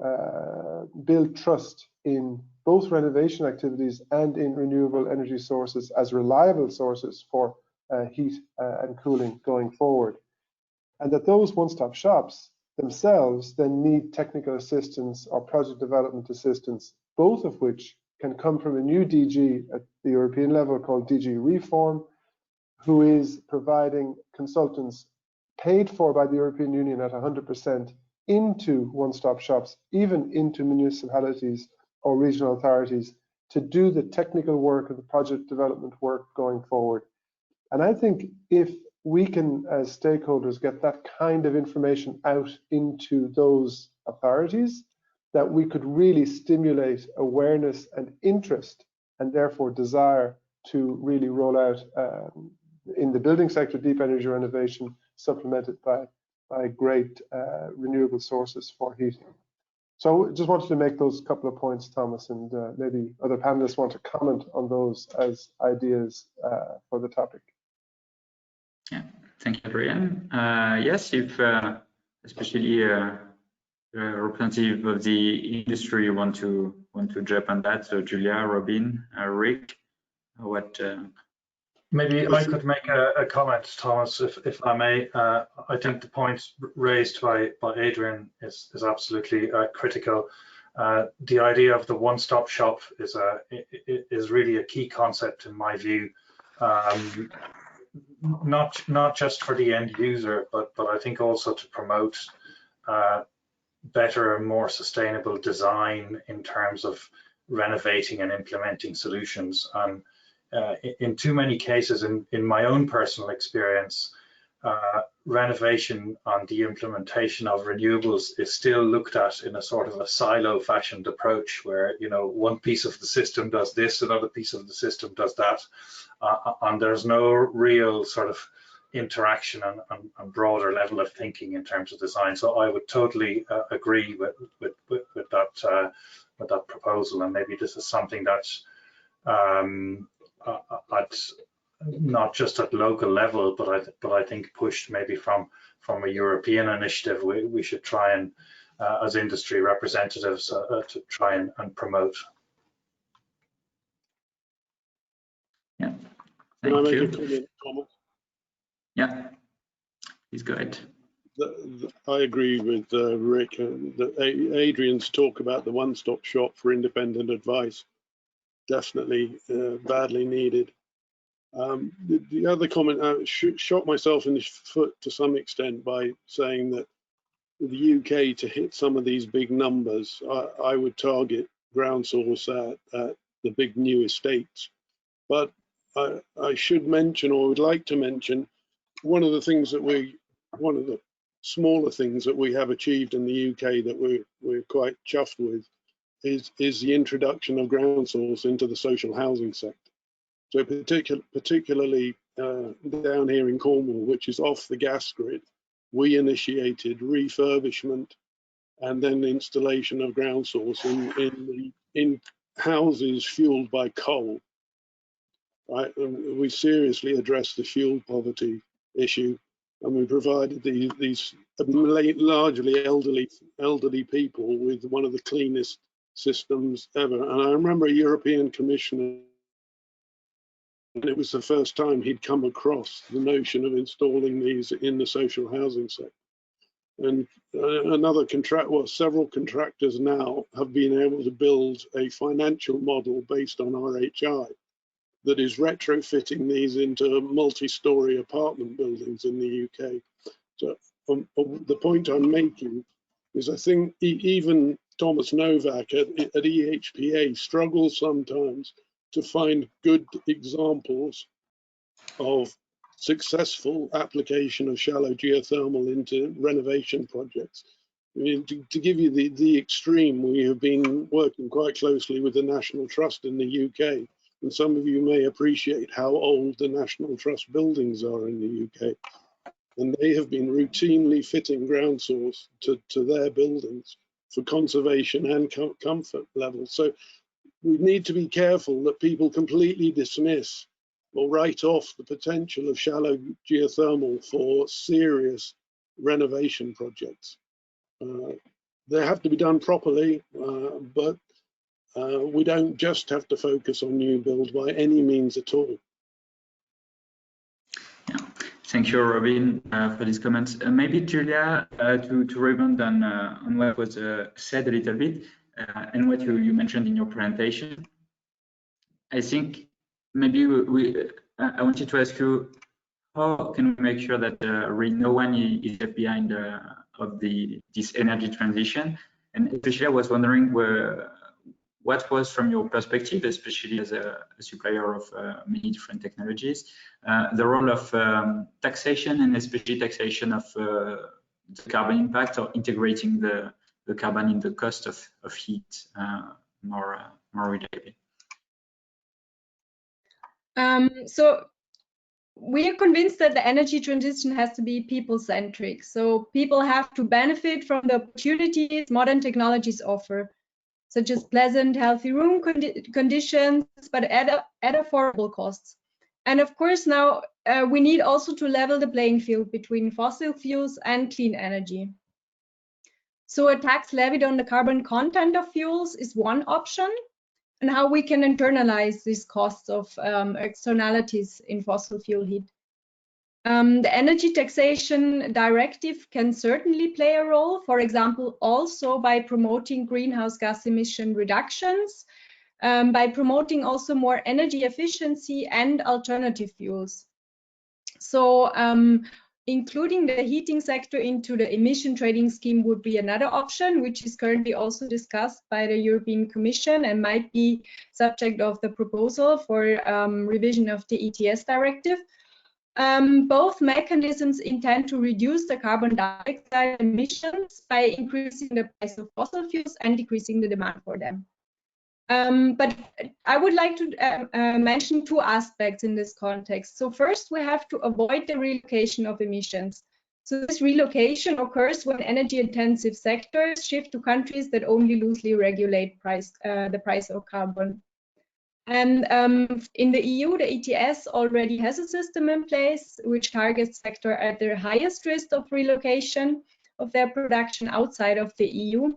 F: build trust in both renovation activities and in renewable energy sources as reliable sources for heat and cooling going forward. And that those one-stop shops themselves then need technical assistance or project development assistance, both of which can come from a new DG at the European level called DG Reform, who is providing consultants paid for by the European Union at 100% into one-stop shops, even into municipalities or regional authorities, to do the technical work and the project development work going forward. And I think if we can, as stakeholders, get that kind of information out into those authorities, that we could really stimulate awareness and interest, and therefore desire to really roll out in the building sector deep energy renovation, supplemented by great renewable sources for heating. So just wanted to make those couple of points, Thomas, and maybe other panelists want to comment on those as ideas for the topic.
D: Yeah, thank you, Brian. Yes, if especially representative of the industry want to jump on that, so Julia, Robin, Rick, what?
I: Maybe I could make a comment, Thomas, if I may. I think the point raised by Adrian is absolutely critical. The idea of the one-stop shop is really a key concept in my view. Not just for the end user, but I think also to promote better and more sustainable design in terms of renovating and implementing solutions. In too many cases, in my own personal experience, renovation on the implementation of renewables is still looked at in a sort of a silo-fashioned approach, where one piece of the system does this, another piece of the system does that, and there's no real sort of interaction and broader level of thinking in terms of design. So I would totally agree with that proposal, and maybe this is something that's not just at local level, but I think pushed maybe from a European initiative, we should try and as industry representatives to try and promote.
D: Yeah,
H: Can I
D: thank
H: make
D: you.
H: a comment, Thomas?
D: Yeah. Please go ahead.
H: I agree with Rick. Adrian's talk about the one-stop shop for independent advice, definitely badly needed. The other comment, I shot myself in the foot to some extent by saying that the UK, to hit some of these big numbers, I would target ground source at the big new estates. But I should mention, or would like to mention, one of the smaller things that we have achieved in the UK that we're quite chuffed with is the introduction of ground source into the social housing sector. So particularly down here in Cornwall, which is off the gas grid, we initiated refurbishment and then installation of ground source in houses fueled by coal. Right? And we seriously addressed the fuel poverty issue, and we provided these largely elderly people with one of the cleanest systems ever. And I remember a European commissioner, and it was the first time he'd come across the notion of installing these in the social housing sector. And several contractors now have been able to build a financial model based on RHI that is retrofitting these into multi-story apartment buildings in the UK. So the point I'm making is I think even Thomas Novak at EHPA struggles sometimes to find good examples of successful application of shallow geothermal into renovation projects. I mean, to give you the extreme, we have been working quite closely with the National Trust in the UK, and some of you may appreciate how old the National Trust buildings are in the UK. And they have been routinely fitting ground source to their buildings for conservation and comfort levels. So we need to be careful that people completely dismiss or write off the potential of shallow geothermal for serious renovation projects. They have to be done properly, but we don't just have to focus on new build by any means at all.
D: Yeah. Thank you, Robin, for these comments. Maybe Julia, to rebound on what was said a little bit and what you mentioned in your presentation. I think maybe I wanted to ask you, how can we make sure that no one is left behind of this energy transition? And especially, I was wondering what was, from your perspective, especially as a supplier of many different technologies, the role of taxation, and especially taxation of the carbon impact, or integrating the carbon in the cost of heat more reliably?
G: So we are convinced that the energy transition has to be people-centric. So people have to benefit from the opportunities modern technologies offer, such as pleasant, healthy room conditions, but at affordable costs. And of course, now we need also to level the playing field between fossil fuels and clean energy. So a tax levied on the carbon content of fuels is one option, and how we can internalize these costs of externalities in fossil fuel heat. The Energy Taxation Directive can certainly play a role, for example, also by promoting greenhouse gas emission reductions, by promoting also more energy efficiency and alternative fuels. So including the heating sector into the emission trading scheme would be another option, which is currently also discussed by the European Commission and might be subject of the proposal for revision of the ETS directive. Both mechanisms intend to reduce the carbon dioxide emissions by increasing the price of fossil fuels and decreasing the demand for them. But I would like to mention two aspects in this context. So first, we have to avoid the relocation of emissions. So this relocation occurs when energy-intensive sectors shift to countries that only loosely regulate the price of carbon. And in the EU, the ETS already has a system in place which targets sectors at their highest risk of relocation of their production outside of the EU.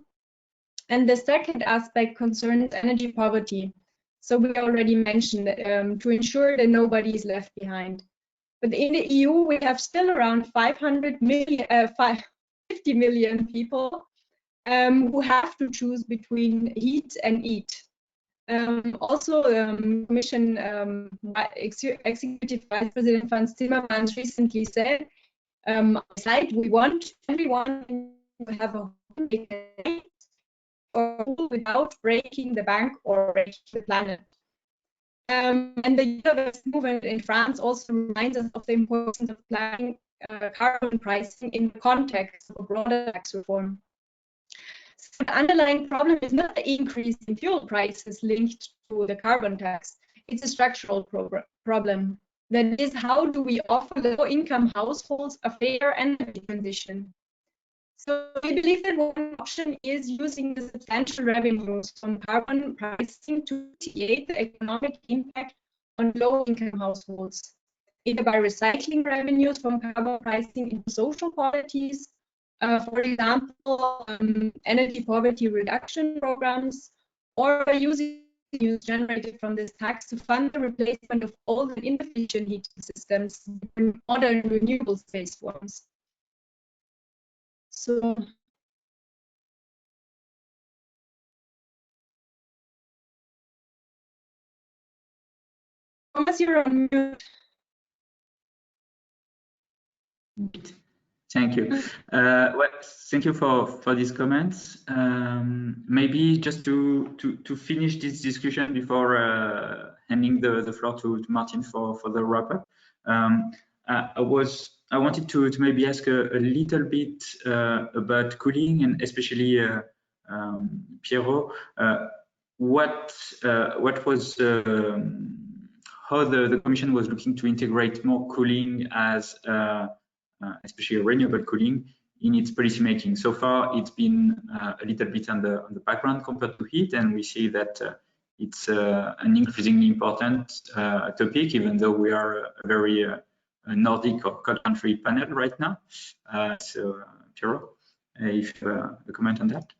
G: And the second aspect concerns energy poverty. So we already mentioned to ensure that nobody is left behind. But in the EU, we have still around 50 million people who have to choose between heat and eat. Also, Commission Executive Vice President Franz Timmermans recently said, we want everyone to have a home or without breaking the bank or breaking the planet. And the European movement in France also reminds us of the importance of planning carbon pricing in the context of a broader tax reform. So the underlying problem is not the increase in fuel prices linked to the carbon tax. It's a structural problem. That is, how do we offer low-income households a fair energy transition? So we believe that one option is using the substantial revenues from carbon pricing to mitigate the economic impact on low-income households, either by recycling revenues from carbon pricing into social policies, for example, energy poverty reduction programs, or by using revenues generated from this tax to fund the replacement of old and inefficient heating systems in modern renewable-based forms. So Thomas, you're on mute.
D: Thank you. Well, thank you for these comments. Maybe just to finish this discussion before handing the floor to Martin for the wrap up. I wanted to maybe ask a little bit about cooling, and especially Piero, what was how the Commission was looking to integrate more cooling as especially renewable cooling in its policy making. So far, it's been a little bit on the background compared to heat, and we see that it's an increasingly important topic, even though we are a very Nordic or cold country panel right now. So, Piero, if you have a comment on that.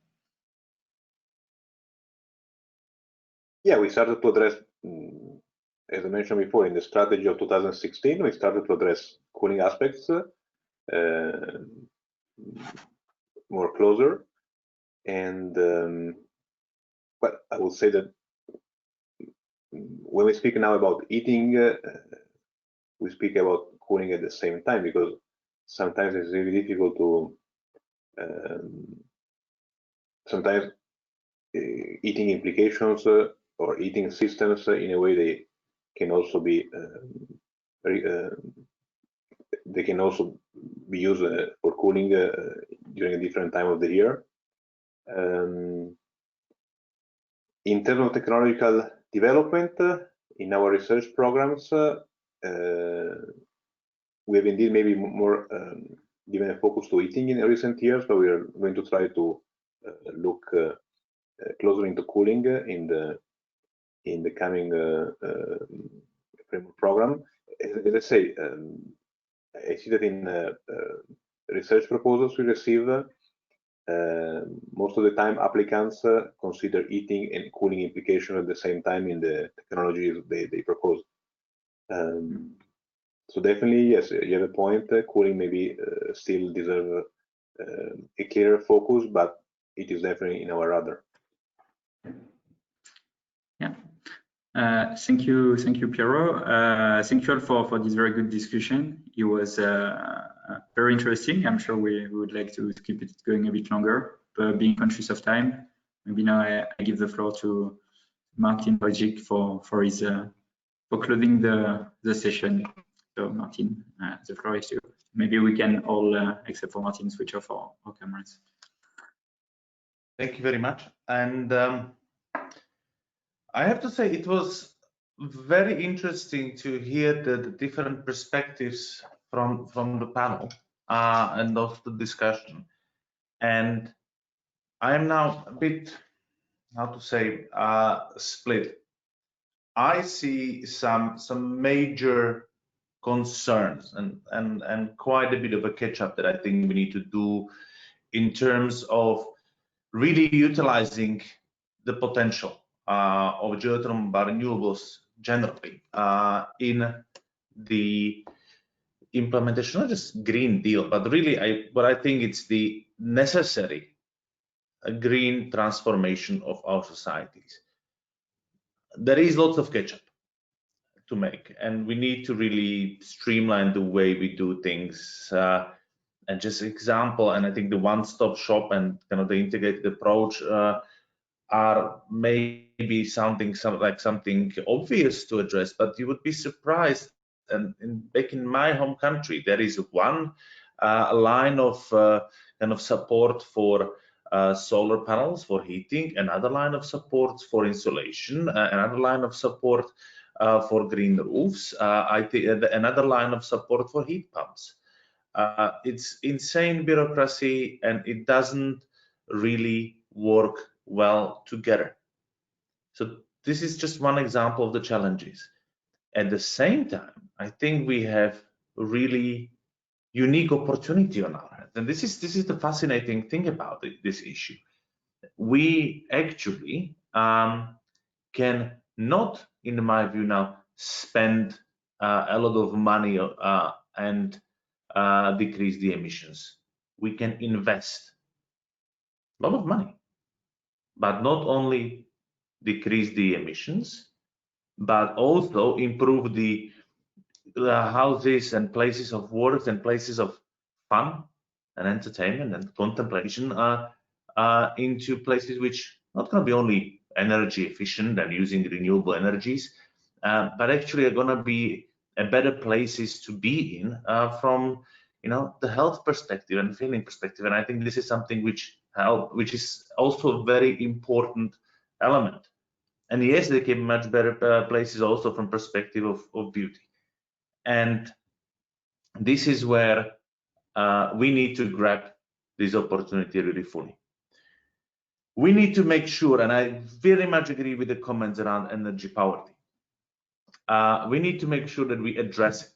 E: Yeah, we started to address, as I mentioned before, in the strategy of 2016, we started to address cooling aspects more closer, and but I would say that when we speak now about heating, we speak about cooling at the same time, because sometimes it's really difficult to sometimes heating implications or heating systems in a way they can also be used for cooling during a different time of the year. In terms of technological development, in our research programs, we have indeed maybe more given a focus to heating in recent years, but we are going to try to look closer into cooling in the coming framework program. As I say, I see that in research proposals we receive, most of the time applicants consider heating and cooling implication at the same time in the technologies they propose. So definitely, yes, you have a point. Cooling maybe still deserve a clearer focus, but it is definitely in our radar.
D: Yeah. Thank you, Piero. Thank you all for this very good discussion. It was very interesting. I'm sure we would like to keep it going a bit longer, but being conscious of time, maybe now I give the floor to Martin Wojcik for closing the session. So Martin, the floor is yours. Maybe we can all, except for Martin, switch off our cameras.
J: Thank you very much. And I have to say it was very interesting to hear the different perspectives from the panel and of the discussion. And I am now a bit, how to say, split. I see some major concerns and quite a bit of a catch-up that I think we need to do in terms of really utilizing the potential of geothermal renewables generally in the implementation, not just Green Deal, but really what I think it's the necessary green transformation of our societies. There is lots of catch-up to make, and we need to really streamline the way we do things. And just example, and I think the one-stop shop and kind of the integrated approach are maybe something obvious to address, but you would be surprised. And back in my home country, there is one line of kind of support for solar panels for heating, another line of support for insulation, another line of support for green roofs, another line of support for heat pumps. It's insane bureaucracy, and it doesn't really work well together. So this is just one example of the challenges. At the same time, I think we have really unique opportunity on our hands, and this is the fascinating thing about this issue. We actually can not, in my view now, spend a lot of money and decrease the emissions. We can invest a lot of money, but not only decrease the emissions, but also improve the houses and places of work and places of fun and entertainment and contemplation into places which not going to be only energy efficient and using renewable energies, but actually are going to be a better places to be in from the health perspective and feeling perspective. And I think this is something which is also a very important element. And yes, they can be much better places also from perspective of beauty. And this is where we need to grab this opportunity really fully. We need to make sure, and I very much agree with the comments around energy poverty. We need to make sure that we address it,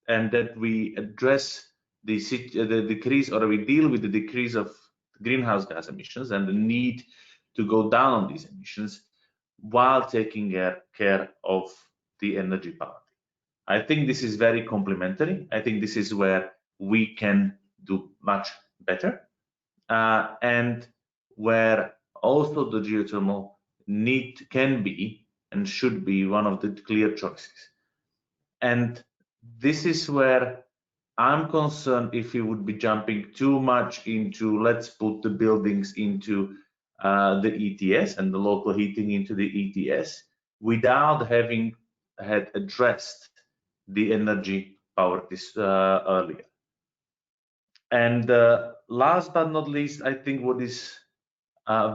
J: and that we address the decrease, or we deal with the decrease of greenhouse gas emissions and the need to go down on these emissions while taking care of the energy poverty. I think this is very complementary. I think this is where we can do much better, and where also the geothermal can be and should be one of the clear choices. And this is where I'm concerned if we would be jumping too much into, let's put the buildings into the ETS and the local heating into the ETS without having had addressed the energy poverty earlier. And last but not least, I think what is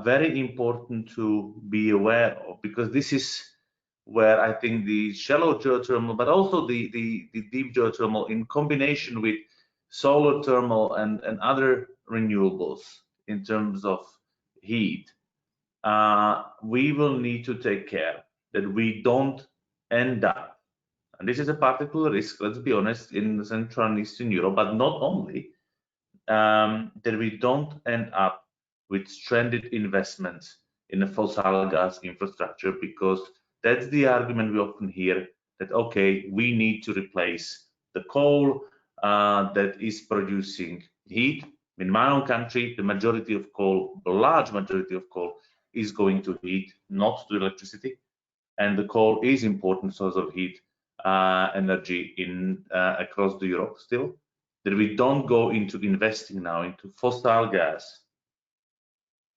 J: very important to be aware of, because this is where I think the shallow geothermal, but also the deep geothermal in combination with solar thermal and other renewables in terms of heat, we will need to take care that we don't end up, and this is a particular risk, let's be honest, in Central and Eastern Europe, but not only, that we don't end up with stranded investments in the fossil gas infrastructure, because that's the argument we often hear, that okay, we need to replace the coal that is producing heat. In my own country, the majority of coal, the large majority of coal, is going to heat, not to electricity, and the coal is important source of heat energy in across the Europe still. That we don't go into investing now into fossil gas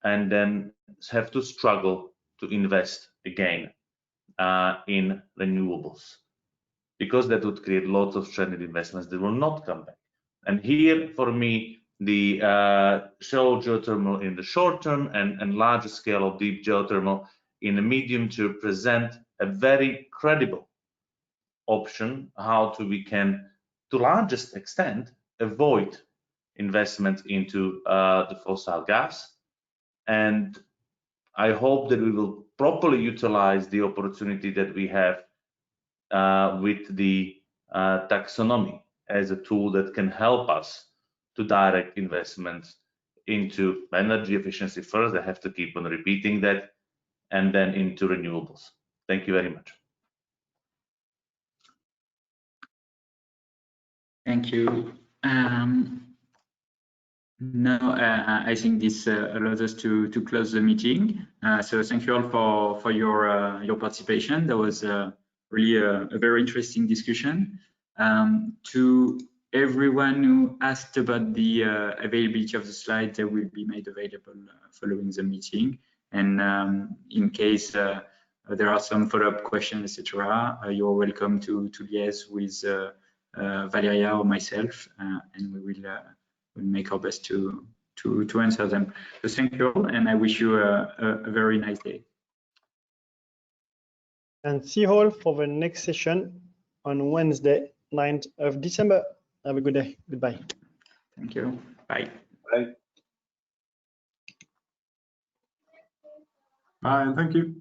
J: and then have to struggle to invest again in renewables, because that would create lots of stranded investments that will not come back. And here, for me, the shallow geothermal in the short term and larger scale of deep geothermal in the medium term present a very credible option how we can, to largest extent, avoid investment into the fossil gas. And I hope that we will properly utilize the opportunity that we have with the taxonomy as a tool that can help us to direct investments into energy efficiency first. I have to keep on repeating that, and then into renewables. Thank you very much.
D: Thank you. Now, I think this allows us to close the meeting. So thank you all for your participation. That was really a very interesting discussion. To everyone who asked about the availability of the slides, they will be made available following the meeting. And in case there are some follow-up questions, etc., you're welcome to liaise with Valeria or myself, and we will we'll make our best to answer them. So thank you all, and I wish you a very nice day.
A: And see you all for the next session on Wednesday, 9th of December. Have a good day. Goodbye.
D: Thank you. Bye.
E: Bye.
K: Bye, and thank you.